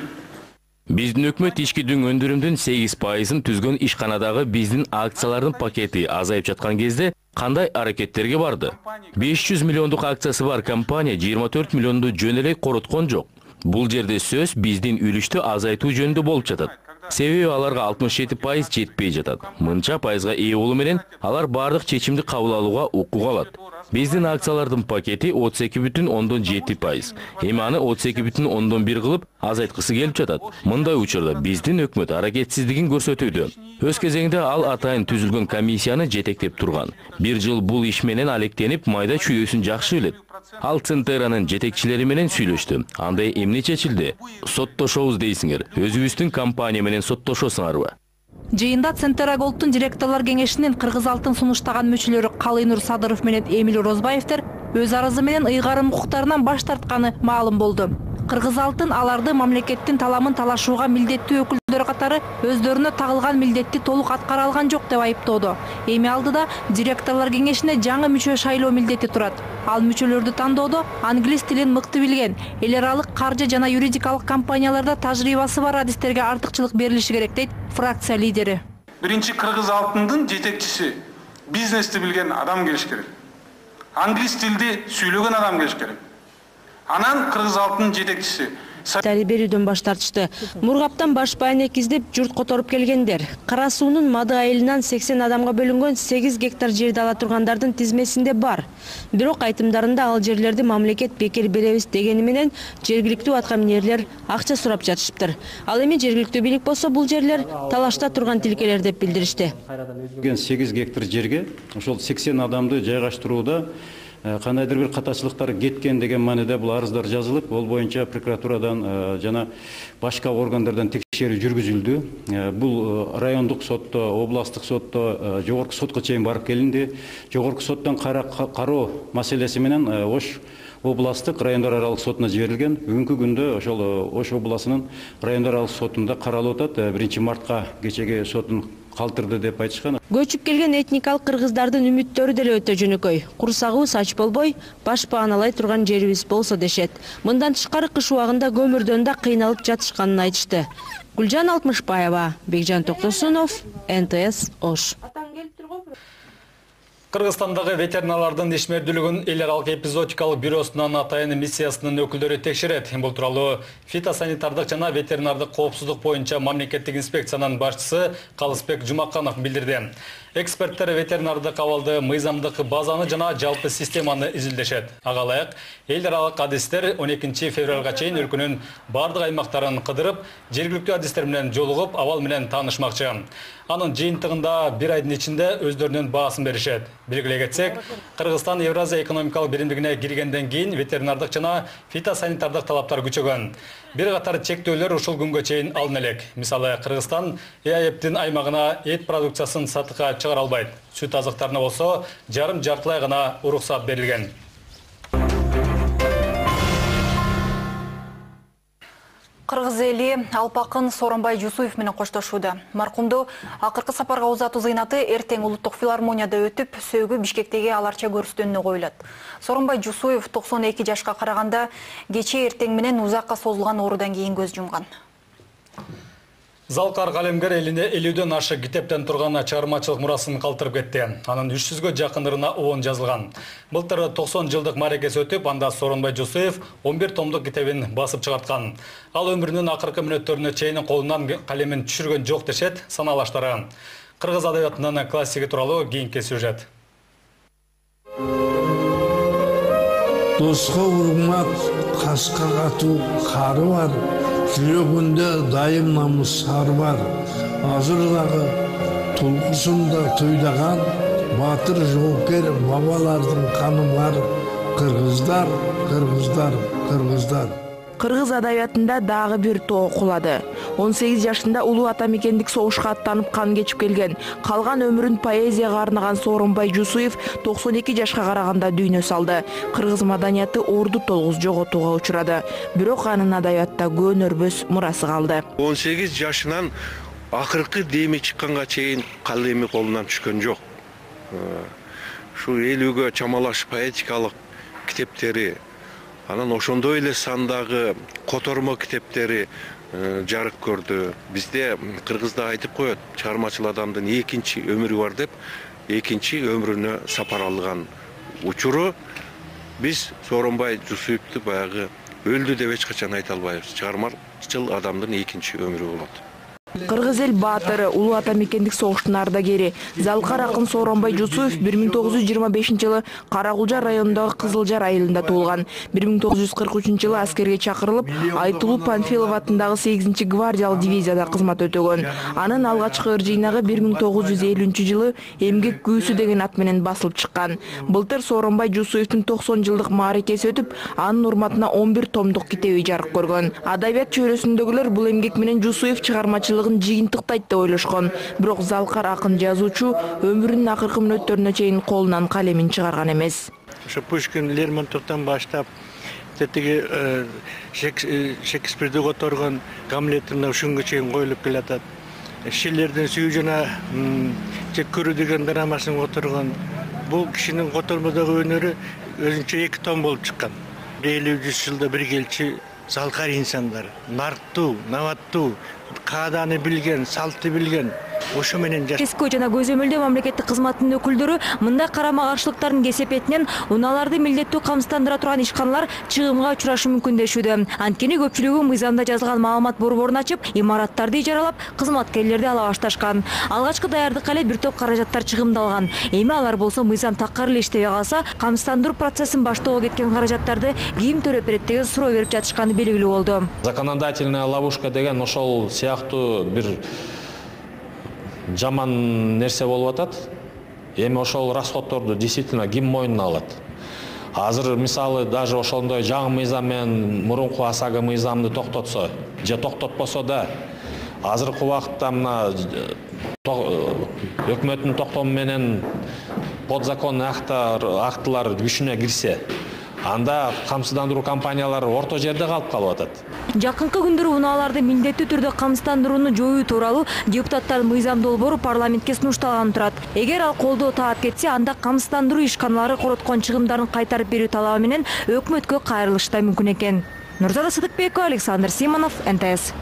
Биздин өкмөт ички дүң өндүрүмдүн 8%-ын түзгөн ишканадагы биздин акциялардын пакети азайып жаткан кезде кандай аракеттерге барды? 500 миллиондук акциясы бар компания 24 миллионду жөн эле короткон жок. Бул жерде сөз биздин үлүштү азайтуу жөнүндө болуп жатат. Себеби аларга 67% жетпей жатат. Мынча пайызга ээ болуу менен алар бардык чечимди кабыл алууга укук алат. Биздин акциялардын пакети 32,7%. Эми аны 32,1 кылып азайткысы келип жатат. Мындай учурда биздин өкмөт аракетсиздигин көрсөтүүдө. Өз кезегинде ал атайын түзүлгөн комиссияны жетектеп турган. Бир жыл бул иш менен алектенип, майда чүйдөсүн жакшы билет. Ал Центеранын жетекчилери менен сүйлөштү. Андай эмне чечилди? Соттошобуз дейсиңер. Өзүбүздүн компания менен соттошосуңарбы? Жыйында Центера Голдтун директорлор кеңешинин Кыргыз алтын сунуштаган мүчөлөрү Калыйнур Садыров менен Эмиль Розбаевтер өз арызы менен ыйгарым укуктарынан баш тартканы маалым болду. Кыргыз алтын аларды мамлекеттин таламын талашууга милдеттүү өкүлдөр катары өздөрүнө тагылган милдетти толук аткара алган жок деп айыптоодо. Эми алдыда директорлор кеңешине жаңы мүчө шайлоо милдети турат. Ал мүчөлөрдү тандоодо англис тилин мыкты билген, эл аралык каржы жана юридикалык компанияларда тажрыйбасы бар адистерге артыкчылык берилиши керек дейт фракция лидери. Биринчи Кыргыз алтындын жетекчиси бизнести билген адам келиш керек. Англис тилди сүйлөгөн адам келиш керек. Анан Кыргыз алтынын жетекчиси берүүдөн баш тартышты. Мургаптан баш байын экиздеп журт которуп келгендер. Кара суунун Мады айылынан 80 адамга бөлүнгөн 8 гектар жерди ала тургандардын тизмесинде бар. Бирок айтымдарында ал жерлерди мамлекет бекер беребиз дегени менен жергиликтүү аткаминерлер акча сурап жатышыптыр. Ал эми жергиликтүү бийлик болсо бул жерлер талашта турган тилкелер деп билдиришти. 8 гектар жерге ошол 80 адамды жайгаштырууда кандайдыр бир катачылыктар кеткен деген мааниде бул арыздар жазылып, ол боюнча прокуратурадан жана башка органдардан текшерүү жүргүзүлдү. Бул райондук сотто, областтык сотто, жогорку сотко чейин барып келинди. Жогорку соттон кароо маселеси менен Ош областтык райондар аралык сотуна жиберилген. Бүгүнкү күндө ошол Ош областынын райондар аралык сотунда каралып атат. 1-мартка кечеги сотун калтырды деп айтышкан. Көчүп келген этникалык кыргыздардын үмүттөрү деле өтө жөнөкөй. Курсагыбыз ач болбой, баш бааналай турган жерибиз болсо дешет. Мындан тышкары кыш убагында көмүрдөн да кыйналып жатышканын айтышты. Гүлжан Алтмышбаева, Бекжан Токтосунов, НТС Ош. Кыргызстандагы ветеринарлардын ишмердүүлүгүн эл аралык эпизоотикалык бюросунун атайын миссиясынын өкүлдөрү текшерет. Бул тууралуу фитосанитардык жана ветеринардык коопсуздук боюнча мамлекеттик инспекциянын башчысы Калысбек Жумаканов билдирди. Эксперттер ветеринардык абалды, мыйзамдык базаны жана жалпы системаны изилдешет. Ага ылайык эл аралык адистер 12 февралга чейин өлкөнүн бардык аймактарын кыдырып, жергиликтүү адистер менен жолугуп, абал менен таанышмакчы. Анын жыйынтыгында бир айдын ичинде өздөрүнүн баасын беришет. Белгилей кетсек, Кыргызстан Евразия экономикалык биримдигине киргенден кийин ветеринардык жана фитосанитардык талаптар күчөгөн. Бир катар чектөөлөр ушул күнгө чейин алына элек. Мисалы, Кыргызстан ЭАЭПтин аймагына эт продукциясын сатыкка чыгара албайт. Сүт азыктарына болсо жарым-жартылай гана уруксат берилген. Кыргыз эли Алпакын Сооронбай Жусуев менен коштошууда. Маркумду акыркы сапарга узатуу зыйнаты эртең улуттук филармонияда өтүп, сөөгү Бишкектеги аларча көрүстөнүнө коюлат. Сооронбай Жусуев 92 жашка караганда кечээ эртең менен узакка созулган оорудан кийин көз жумган. Залкар калемгер элине 50дөн ашык китептен турган чыгармачылык мурасын калтырып кетти. Анын 300гө жакындырына оон жазылган. Былтыр 90 жылдык мааракеси өтүп, анда Сооронбай Жусуев 11 томдук китебин басып чыгарткан. Ал өмүрүнүн акыркы мүнөттөрүнө чейин колунан калемин түшүргөн жок дешет саналаштары. Кыргыз адабиятынын классиги тууралуу кийинки сюжет. Доско урмат, кашка катуу кары бар. Жүрөгүндө дайым намыс сар бар. Азыр дагы толкусунда туйдаган батыр жоокер бабалардын каны бар. Кыргыздар, кыргыздар, кыргыздар. Кыргыз адабиятында дагы бир тоо кулады. 18 жашында улуу ата мекендик согушка аттанып кан кечип келген. Калган өмүрүн поэзияга арнаган Сооронбай Жусуев 92 жашка караганда дүйнө салды. Кыргыз маданияты орду толгуз жоготууга учурады. Бирок анын адабиятта көөнөрбөс мурасы калды. 18 жашынан акыркы деми чыкканга чейин калеми колунан түшкөн жок. Шу элүүгө чамалаш поэтикалык китептери, анан ошондой эле сандагы котормо китептери жарык көрдү. Бизде кыргызда айтып коет, чыгармачыл адамдын экинчи өмүрү бар деп, экинчи өмүрүнө сапар алган учуру биз Сооронбай Жусуевди баягы өлдү деп эч качан айта албайбыз. Чыгармачыл адамдын экинчи өмүрү болот. Кыргыз эл баатыры, улуу ата мекендик согуштун ардагери Залкар акын Сооронбай Жусуев 1925-жылы Карагулжа районундагы Кызылжар айылында туулган. 1943-жылы аскерге чакырылып, Айтылуу Панфилов атындагы 8-гвардиялык дивизияда кызмат өтөгөн. Анын алгачкы ыр жыйнагы 1950-жылы Эмгек күүсү деген ат менен басылып чыккан. Былтыр Сооронбай Жусуевдин 90 жылдык мааракеси өтүп, анын урматына 11 томдук китеби жарык көргөн. Адабият чөйрөсүндөгүлөр бул эмгек менен Жусуев чыгармачылыгын жыйынтыктайт деп ойлошкон. Бирок Залкар акын жазуучу өмүрүнүн акыркы мүнөттөрүнө чейин колунан калемин чыгарган эмес. Ошо Пушкин, Лермонтовдон баштап, тетиги Шекспирди которгон Гамлеттин ушунга чейин коюлуп келатат. Шиллердин сүйүү жана Жек көрүү деген драмасын которгон. Бул кишинин котормодогу өнөрү өзүнчө 2 том болуп чыккан. 50-100 жылда бир келчи Залкар инсандар. Нарттуу, наваттуу, кааданы билген, салтты билген. Ошо менен Эски жана көзөмөлдөө мамлекеттик кызматтын өкүлдөрү мындай карама каршылыктардын кесепетинен унааларды милдеттүү камсыздандыра турган ишканалар чыгымга учурашы мүмкүн дешүүдө. Анткени көпчүлүгү мыйзамда жазылган маалымат борборун ачып, имараттарды ижаралап, кызматкерлерди ала башташкан. Алгачкы даярдыкка эле бир топ каражаттар чыгымдалган. Эми алар болсо мыйзам такыр эле иштебей калса, камсыздандыруу процессин баштоого кеткен каражаттарды ким төлөп берет деген суроо берип жатышканы белгилүү болду. Законодательная ловушка деген ошол сыяктуу бир жаман нерсе болуп атат. Эми ошол расходторду действительно ким мойнуна алат? Азыр мисалы даже ошондой жаңы мыйзам менен мурунку ОСАГО мыйзамды токтотсо, же токтотпосо да, азыркы убакытта мына өкмөттүн токтому менен подзаконный актылар күчүнө кирсе, анда камсыздандыруу компаниялары орто жерде калып атат. Жакынкы күндөрү унааларды милдеттүү түрдө камсыздандырууну жоюу тууралуу депутаттардын мыйзам долбоору парламентке сунушталган турат. Эгер ал колдоо таап кетсе, анда камсыздандыруу ишканалары короткон чыгымдарын кайтарып берүү талабы менен өкмөткө кайрылыш да мүмкүн экен. Нурзада Сыдыкбекова, Александр Симонов, НТС.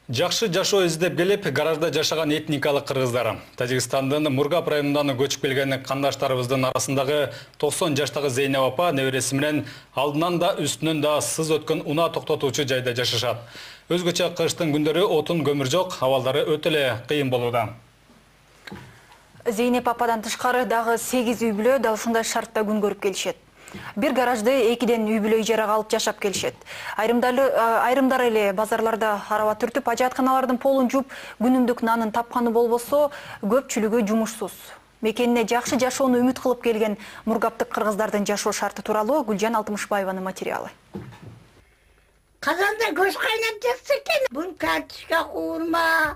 Жакшы жашоо издеп келип, гаражда жашаган этникалык кыргыздар. Тажикстандын Мургап районунан көчүп келген кандаштарыбыздын арасындагы 90 жаштагы Зейнеп апа небереси менен алдынан да үстүнөн да сыз өткөн унаа токтотуучу жайда жашашат. Өзгөчө кыштын күндөрү отун көмүр жок, абалдары өтө эле кыйын болууда. Зейнеп ападан тышкары дагы 8 үй бүлө да ушундай шартта күн көрүп келишет. Бир гаражды 2ден үй бүлө ижарага алып жашап келишет. Айрымдар эле базарларда араба түртүп, ажатканалардын полун жууп, күнүмдүк нанын тапканы болбосо, көпчүлүгү жумушсуз. Мекенине жакшы жашоону үмүт кылып келген мургаптык кыргыздардын жашоо шарты тууралуу Гүлжан Алтымышбаеванын материалы. Казанда көз кайнап жатса экен. Бул карточка куурма.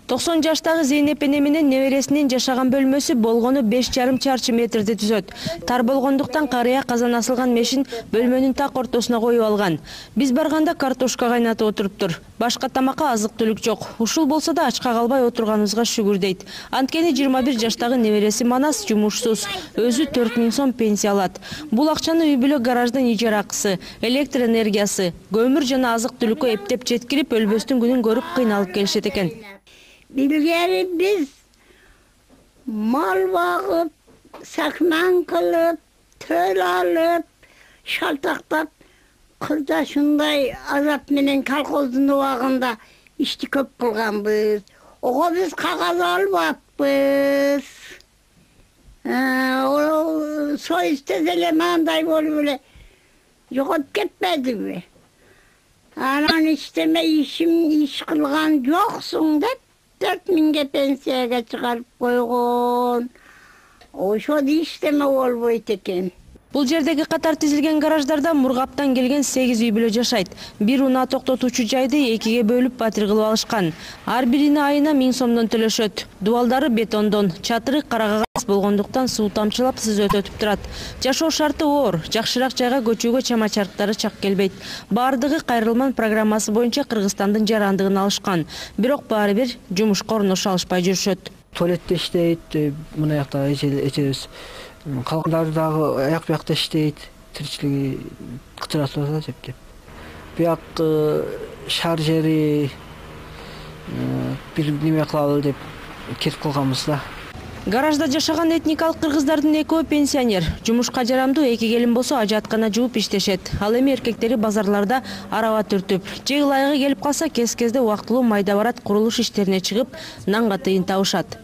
90 жаштагы Зейнеп эне менен небересинин жашаган бөлмөсү болгону 5,5 чарчы метрди түзөт. Тар болгондуктан карыя казан асылган мешин бөлмөнүн так ортосуна коюп алган. Биз барганда картошка кайнатып отуруптур. Башка тамакка азык-түлүк жок. Ушул болсо да ачка калбай отурганыбызга шүгүр дейт. Анткени 21 жаштагы небереси Манас жумушсуз. Өзү 4000 сом пенсия алат. Бул акчаны үй бүлө гараждын ижара акысы, электр энергиясы, көмүр жана азык-түлүккө эптеп жеткирип, өлбөстүн күнүн көрүп кыйналып келишет экен. Bilgeri biz mal bağıp, sakman kılıp, töl alıp, şaltaktap, kızda şunday azap menen kalkozun uağında işti köp kılgan biz. Oğa biz kağız alıp o soy istezele manday bolu böyle yokup ketmedi mi? Anan isteme iş kılgan yoksun dep 4000'e pensiyaga çıkarıp koygun. Oşo işleme olboyt eken. Бул жердеги катар тизилген гараждарда Мургаптан келген 8 үй бүлө жашайт. Бир унаа токтотуучу жайды 2ге бөлүп батир кылып алышкан. Ар бирине айына 1000 сомдон төлөшөт. Дубалдары бетондон, чатыры карагагас болгондуктан суу тамчылап сүзөт өтүп турат. Жашоо шарты оор, жакшыраак жайга көчүүгө чама-чарктары чак келбейт. Бардыгы кайрылман программасы боюнча Кыргызстандын жарандыгын алышкан. Бирок баары бир жумушка орношо алышпай жүрүшөт. Туалетте иштейт, мына жакта эчебиз. Калгандары дагы аяк бuyakta иштейт, тиричилиги кытыратып атат деп. Буяк шаар жери бир неме кылалы деп кетип калганбыз да. Гаражда жашаган этникалык кыргыздардын экөө пенсионер. Жумушка жарамдуу эки келин болсо ажаткана жууп иштешет. Ал эми эркектери базарларда араба түртүп, же ылайыгы келип калса кез-кезде убактылуу майда барат курулуш иштерине чыгып, нанга тыйын табышат.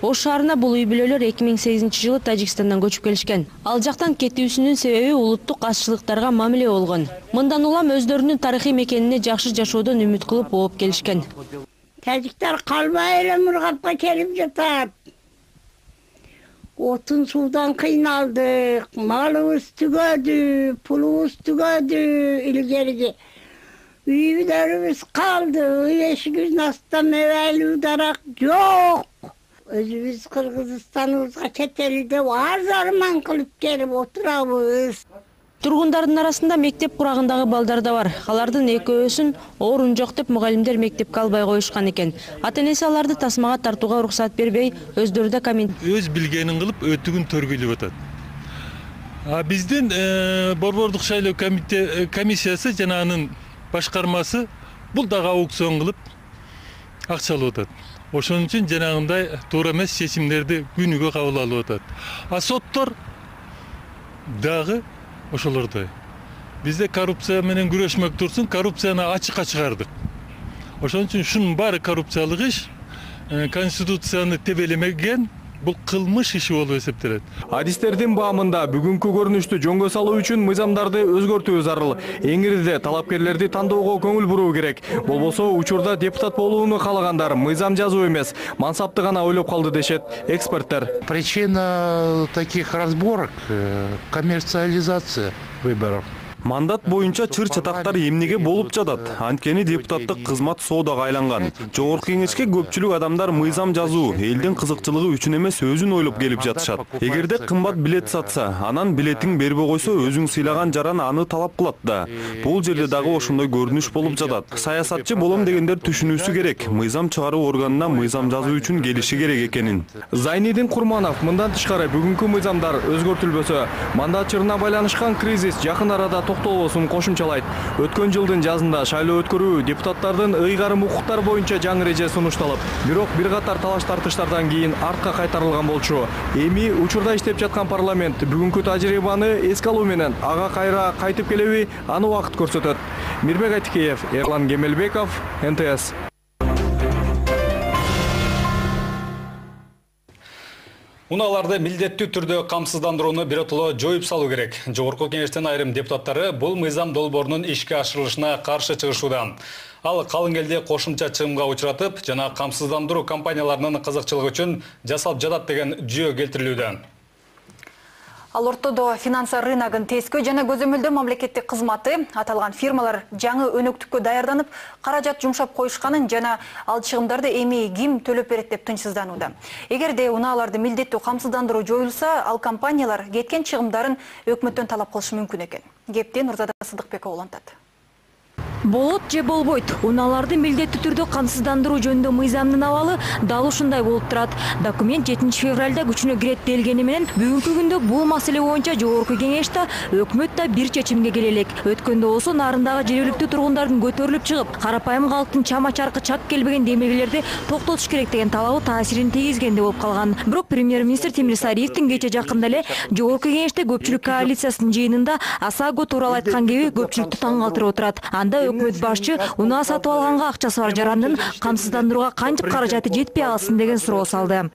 Ош шаарына бул үй бүлөлөр 2008-жылы Тажикстандан көчүп келишкен. Ал жактан кетүүсүнүн себеби улуттук азчылыктарга мамиле болгон. Мындан улам өздөрүнүн тарыхый мекенине жакшы жашоодон үмүт кылып ооп келишкен. Тажиктер калбай эле Мургапка келип жатат. Отун суудан кыйналдык, малыбыз түгөдү, пулубуз түгөдү, илгериги. Үйүлөрүбүз калды, үй эшигибиздин астында мебелүү дарак жок. Өзүбүз Кыргызстаныбызга чет элде арзарман кылып келип отурабыз. Тургундардын арасында мектеп курагындагы балдар да бар. Алардын экөөсүн орун жок деп мугалимдер мектепке албай коюшкан экен. Ата-энеси аларды тасмага тартууга уруксат бербей, өздөрү да өз билгенин кылып өтүгүн төргүлүп атат. Биздин борбордук шайлоо комиссиясы жана анын башкармасы бул дагы аукцион кылып акча алып атат. Ошон үчүн жанагындай туура эмес чечимдерди күнүгө кабыл алып атат. Соттор дагы ошолордой. Бизде коррупция менен күрөшмөк турсун, коррупцияны ачыкка чыгардык. Ошон үчүн ушунун баары коррупциялык иш, конституцияны тебелемеген бул кылмыш иши болуп эсептелет. Адистердин баамында бүгүнкү көрүнүштү жөнгө салуу үчүн мыйзамдарды өзгөртүү зарыл. Эңирде талапкерлерди тандоого көңүл буруу керек. Болбосо учурда депутат болууну каалагандар мыйзам жазуу эмес, мансапты гана ойлоп калды дешет эксперттер. Причина таких разборок коммерциализация выборов. Мандат боюнча чыр чатактар эмнеге болуп жатат? Анткени депутаттык кызмат соодага айланган. Жогорку кеңешке көпчүлүк адамдар мыйзам жазуу, элдин кызыкчылыгы үчүн эмес өзүн ойлоп келип жатышат. Эгерде кымбат билет сатса, анан билетиң бербей койсо өзүң сыйлаган жаран аны талап кылат да. Бул жерде дагы ошондой көрүнүш болуп жатат. Саясатчы болом дегендер түшүнүүсү керек. Мыйзам чыгаруу органына мыйзам жазуу үчүн келиши керек экенин. Зайнидин Курманов мындан тышкары бүгүнкү мыйзамдар өзгөртүлбөсө, мандат чырына байланышкан кризис жакын арада токтолбосун кошумчалайт. Өткөн жылдын жазында шайлоо өткөрүү депутаттардын ыйгарым укуктар боюнча жаңы эреже сунушталып, бирок бир катар талаш тартыштардан кийин артка кайтарылган болчу. Эми учурда иштеп жаткан парламент бүгүнкү тажрыйбаны эске алуу менен ага кайра кайтып келеби, аны убакыт көрсөтөт. Мирбек Айтикеев, Эрлан Кемелбеков, НТС. Унааларды милдеттүү түрдө камсыздандырууну биротоло жоюп салуу керек. Жогорку кеңештин айрым депутаттары бул мыйзам долбоорунун ишке ашырылышына каршы чыгышууда. Ал калың элди кошумча чыгымга учуратып, жана камсыздандыруу компанияларынын кызыкчылыгы үчүн жасалып жатат деген жүйө келтирилүүдө. Ал ортодо финансы рыногун тескөө жана көзөмөлдөө мамлекеттик кызматы аталган фирмалар жаңы өнөктүккө даярданып, каражат жумшап коюшканын жана ал чыгымдарды эми ким төлөп берет деп тынчсызданууда. Эгерде унааларды милдеттүү камсыздандыруу жоюлса, ал компаниялар кеткен чыгымдарын өкмөттөн талап кылышы мүмкүн экен. Кепти Нурзада Сыдыкбекова улантат. Болот же болбойт. Унааларды милдеттүү түрдө камсыздандыруу жөнүндө мыйзамдын абалы дал ушундай болуп турат. Документ 7 февралда күчүнө кирет делгени менен бүгүнкү күндө бул маселе боюнча жогорку кеңеш да, өкмөт да бир чечимге келе элек. Өткөндө болсо нарындагы жергиликтүү тургундардын көтөрүлүп чыгып, карапайым калктын чама-чаркы чак келбеген демилгелерди токтотуш керек деген талабы таасирин тийгизгенде болуп калган. Бирок премьер-министр Тимир Сариевдин кече жакында эле жогорку кеңеште көпчүлүк коалициясынын жыйынында АСАГО тууралуу айткан кеби көпчүлүктү таң калтырып отурат. Анда өкмөт башчы унаа сатып алганга акчасы бар жарандын камсыздандырууга канчып каражаты жетпей калсын деген суроо салды.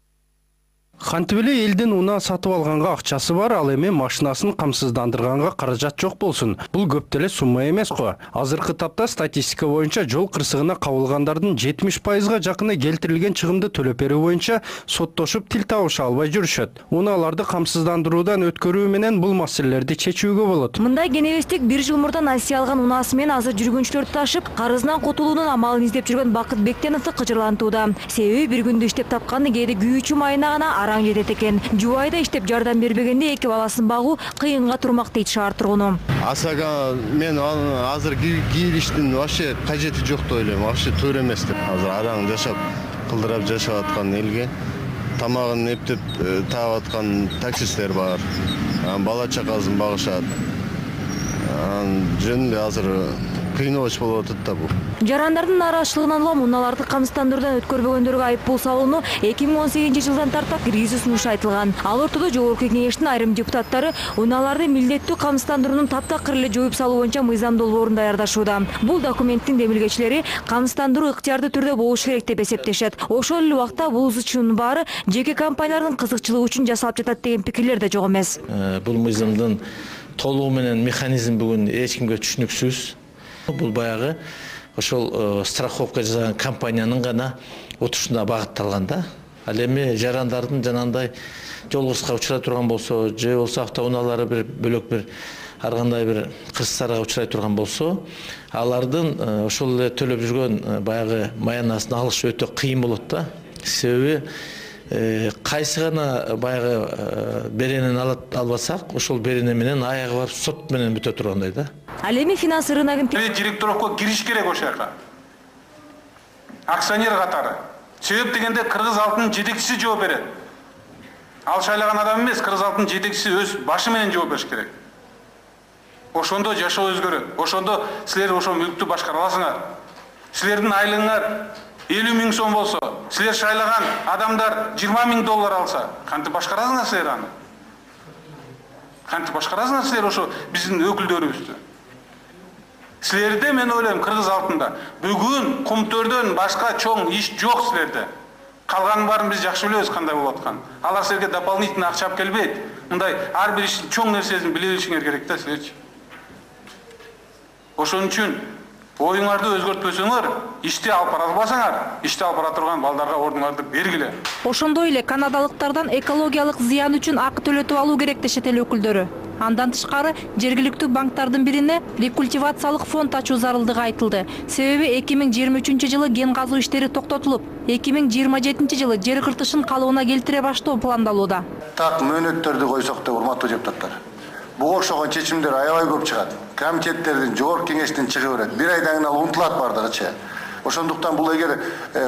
Кантип эле элдин унаа сатып алганга акчасы бар, ал эми машинасын камсыздандырганга каражат жок болсун. Бул көп деле сумма эмес го. Азыркы тапта статистика боюнча жол кырсыгына кабылгандардын 70%га жакыны келтирилген чыгымды төлөп берүү боюнча соттошуп тил табыша албай жүрүшөт. Унааларды камсыздандыруудан өткөрүү менен бул маселелерди чечүүгө болот. Мындай кенебестик 1 жыл мурда несие алган унаасы менен азыр жүргүнчүлөрдү ташып, карызынан кутулуунун амалын издеп жүргөн Бакыт Бектеновду кыжырлантууда. Себеби бир күндө иштеп тапканды кээде күйүүчү майына гана араң жетет экен. Жубайда иштеп жардам бербегенде 2 баласын багуу кыйынга турмак дейт шаар тургуну. АСАГа мен азыр кийлиштин вообще кажети жок деп ойлойм. Вообще туура эмес деп. Азыр араң жашап, кылдырап жашап аткан элге тамагын эптеп таап аткан таксисттер бар. Бала чакасын багышат. Жөн эле азыр кыйнооч болуп атат да бул. Жарандардын нараачылыгынан улам унааларды камсыздандыруудан өткөрбөгөндөргө айыппул салууну 2018 жылдан тарта киргизүү сунушу айтылган. Ал ортодо Жогорку Кеңештин айрым депутаттары унааларды милдеттүү камсыздандыруунун таптакыр эле жоюп салуу боюнча мыйзам долбоорун даярдашууда. Бул документтин демилгечилери камсыздандыруу ыктыярдуу түрдө болушу керек деп эсептешет. Ошол эле убакта бул ызычуунун баары жеке компаниялардын кызыкчылыгы үчүн жасалып жатат деген пикирлер да жок эмес. Бул мыйзамдын толугу менен механизм бүгүн эч кимге түшүнүксүз. Бул баягы ошол страховка жасаган компаниянын гана отурушуна багытталган да. Ал эми жарандардын жанагындай жолгузга учурай турган болсо, же болсо автоунаалары бир бөлөк бир ар кандай бир кырсыздарга учурай турган болсо, алардын ошол эле төлөп жүргөн баягы маянасын алыш өтө кыйын болот да. Себеби кайсы гана баягы беренени албасак, ошол берене менен аягы барып сот менен бүтө тургандай да. Ал эми финанс рыногун директоровко кириш керек ошол жака. Акционер катары. Себеп дегенде Кыргыз Алтынын жетекчиси жооп берет. Ал шайлаган адам эмес, Кыргыз Алтынын жетекчиси өз башы менен жооп бериш керек. Ошондо жашоо өзгөрөт. Ошондо силер ошол мүлктү башкара аласыңар. Силердин айлыгыңар 50 000 сом болсо, силер шайлаган адамдар 20 000 доллар алса, кантип башкарасыңар силер аны? Кантип башкарасыңар силер ошо биздин өкүлдөрүбүздү? Силерде мен ойлойм Кыргыз Алтында бүгүн кумтөрдөн башка чоң иш жок силерде. Калганын баарын биз жакшы билебиз кандай болуп аткан. Алар силерге дополнительно акча алып келбейт. Мындай ар бир иштин чоң нерсесин биле билишиңер керек да силерчи. Ошон үчүн оюңарды өзгөртпөсөңөр, ишти алып бара албасаңар, ишти алып бара турган балдарга ордуңарды бергиле. Ошондой эле канадалыктардан экологиялык зыян үчүн акы төлөтүп алуу керек дешет эл өкүлдөрү. Андан тышкары жергиликтүү банктардын бирине рекультивациялык фонд ачуу зарылдыгы айтылды. Себеби 2023 жылы ген казуу иштери токтотулуп, 2027 жылы жер кыртышын калыбына келтире баштоо пландалууда. Так мөөнөттөрдү койсок да, урматтуу депутаттар. Буга окшогон чечимдер аябай көп чыгат. Комитеттердин, Жогорку Кеңештин чыгып берет. Бир айдан кийин унутулат бардыгычы. Ошондуктан бул эгер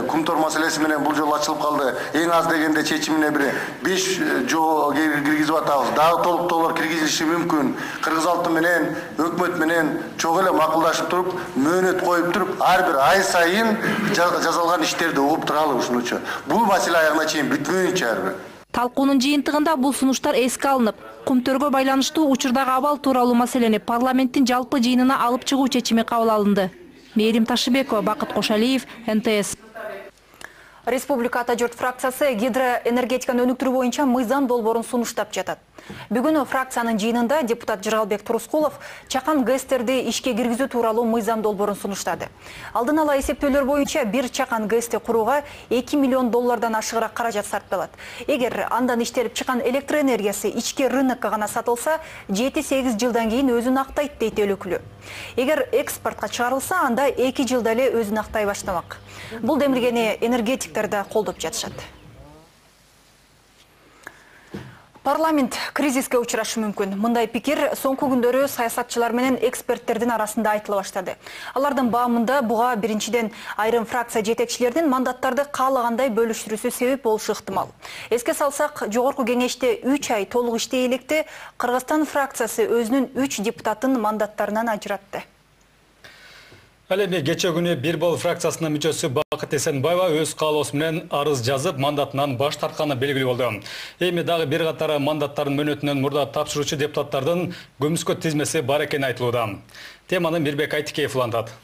кумтор маселеси менен бул жолу ачылып калды, эң аз дегенде чечимине бир 5 жол киргизип атабыз. Дагы толуктоолор киргизилиши мүмкүн. Кыргыз Алтын менен, өкмөт менен чоң эле макулдашып туруп, мөөнөт коюп туруп, ар бир ай сайын жасалган иштерди угуп туралы ушунучу. Бул маселе аягына чейин бүтмөйүнчө ар бир. Талкуунун жыйынтыгында бул сунуштар эске алынып, кумтөргө байланыштуу учурдагы абал тууралуу маселени парламенттин жалпы жыйынына алып чыгуу чечими кабыл алынды. Мээрим Ташыбекова, Бакыт Кошалиев, НТС. Республиката журт фракциясы гидроэнергетиканы өнүктүрүү боюнча мыйзам долбоорун сунуштап жатат. Бүгүн фракциянын жыйынында депутат Жыргалбек Турускулов чакан ГЭСтерди ишке киргизүү тууралуу мыйзам долбоорун сунуштады. Алдын ала эсептөөлөр боюнча бир чакан ГЭСти курууга 2 миллион доллардан ашыгыраак каражат сарпталат. Эгер андан иштелип чыккан электр энергиясы ички рынокко гана сатылса, 7-8 жылдан кийин өзүн актайт дейт эл өкүлү. Эгер экспортко чыгарылса, анда 2 жылда эле өзүн актай баштамак. Бул демилгени энергетиктер да колдоп жатышат. Парламент кризиске учурашы мүмкүн. Мындай пикир соңку күндөрү саясатчылар менен эксперттердин арасында айтыла баштады. Алардын баамында буга биринчиден айрым фракция жетекчилеринин мандаттарды каалагандай бөлүштүрүүсү себеп болушу ыктымал. Эске салсак, Жогорку Кеңеште 3 ай толук иштей электе Кыргызстан фракциясы өзүнүн 3 депутатын мандаттарынан ажыратты. Ал эми кече күнү Бир Бол фракциясынын мүчөсү Бакыт Эсенбаева өз каалоосу менен арыз жазып, мандатынан баш тартканы белгилүү болду. Эми дагы бир катар мандаттарын мөөнөтүнөн мурда тапшыруучу депутаттардын көмүскө тизмеси бар экени айтылууда. Теманы Мирбек Айтикеев улантат.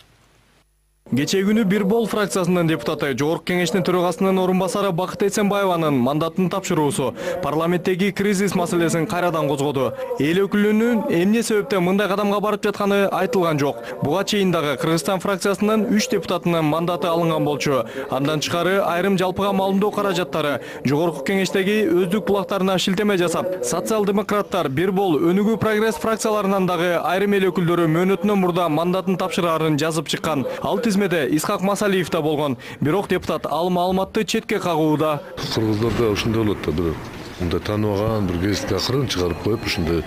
Кече күнү Бир Бол фракциясынын депутаты Жогорку Кеңештин төрагасынын орун басары Бакыт Эсенбаеванын мандатын тапшыруусу парламенттеги кризис маселесин кайрадан козгоду. Эл өкүлүнүн эмне себептен мындай кадамга барып жатканы айтылган жок. Буга чейин дагы Кыргызстан фракциясынын 3 депутатынын мандаты алынган болчу. Андан тышкары айрым жалпыга маалымдоо каражаттары Жогорку Кеңештеги өздүк булактарына шилтеме жасап, социал-демократтар, Бир Бол, Өнүгүү прогресс фракцияларынан дагы айрым эл өкүлдөрү мөөнөтүнөн мурда мандатын тапшыраарын жазып чыккан. Ал Исхак Масалиев да болгон. Бирок депутат ал маалыматты четке кагууда. Кыргыздарда ушундай болот да, бир мындай тааныбаган бир гезитке акырын чыгарып коюп, ушундай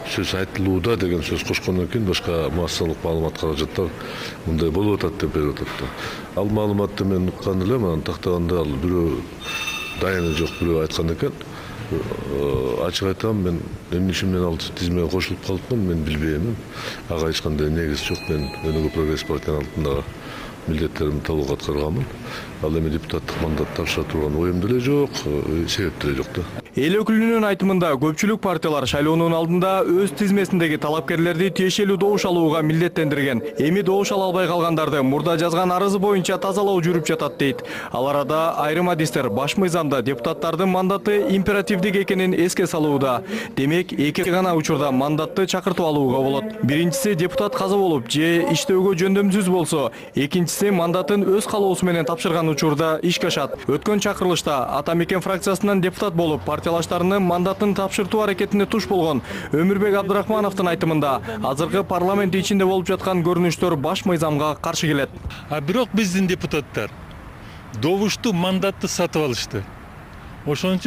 сөз айтылууда деген сөз кошкондон кийин башка массалык маалымат каражаттар мындай болуп атат деп берип атат да. Ал маалыматты мен уккан элем, анан тактаганда ал бирөө дайыны жок бирөө айткан экен. Ачык айтам, мен эмне үчүн мен ал тизмеге кошулуп калыпмын, мен билбейм. Ага эч кандай негиз жок. Мен Өнүгүү прогресс партиянын алдындагы милдеттеримди толук аткарганмын. Ал эми депутаттык мандат тапшыра турган оюм деле жок, себеп деле жок да. Эл өкүлүнүн айтымында көпчүлүк партиялар шайлоонун алдында өз тизмесиндеги талапкерлерди тиешелүү добуш алууга милдеттендирген. Эми добуш ала албай калгандарды мурда жазган арызы боюнча тазалоо жүрүп жатат дейт. Ал арада айрым адистер баш мыйзамда депутаттардын мандаты императивдик экенин эске салууда. Демек, эки гана учурда мандатты чакыртып алууга болот. Биринчиси депутат каза болуп же иштөөгө жөндөмсүз болсо, экинчиси мандатын өз калоосу менен тапшырган учурда ишке ашат. Өткөн чакырылышта Ата Мекен фракциясынан депутат болуп, партиялаштарынын мандатын тапшыртуу аракетине туш болгон Өмүрбек Абдрахмановдун айтымында, азыркы парламент ичинде болуп жаткан көрүнүштөр баш мыйзамга каршы келет. Бирок биздин депутаттар добушту мандатты сатып алышты. Ошон үчүн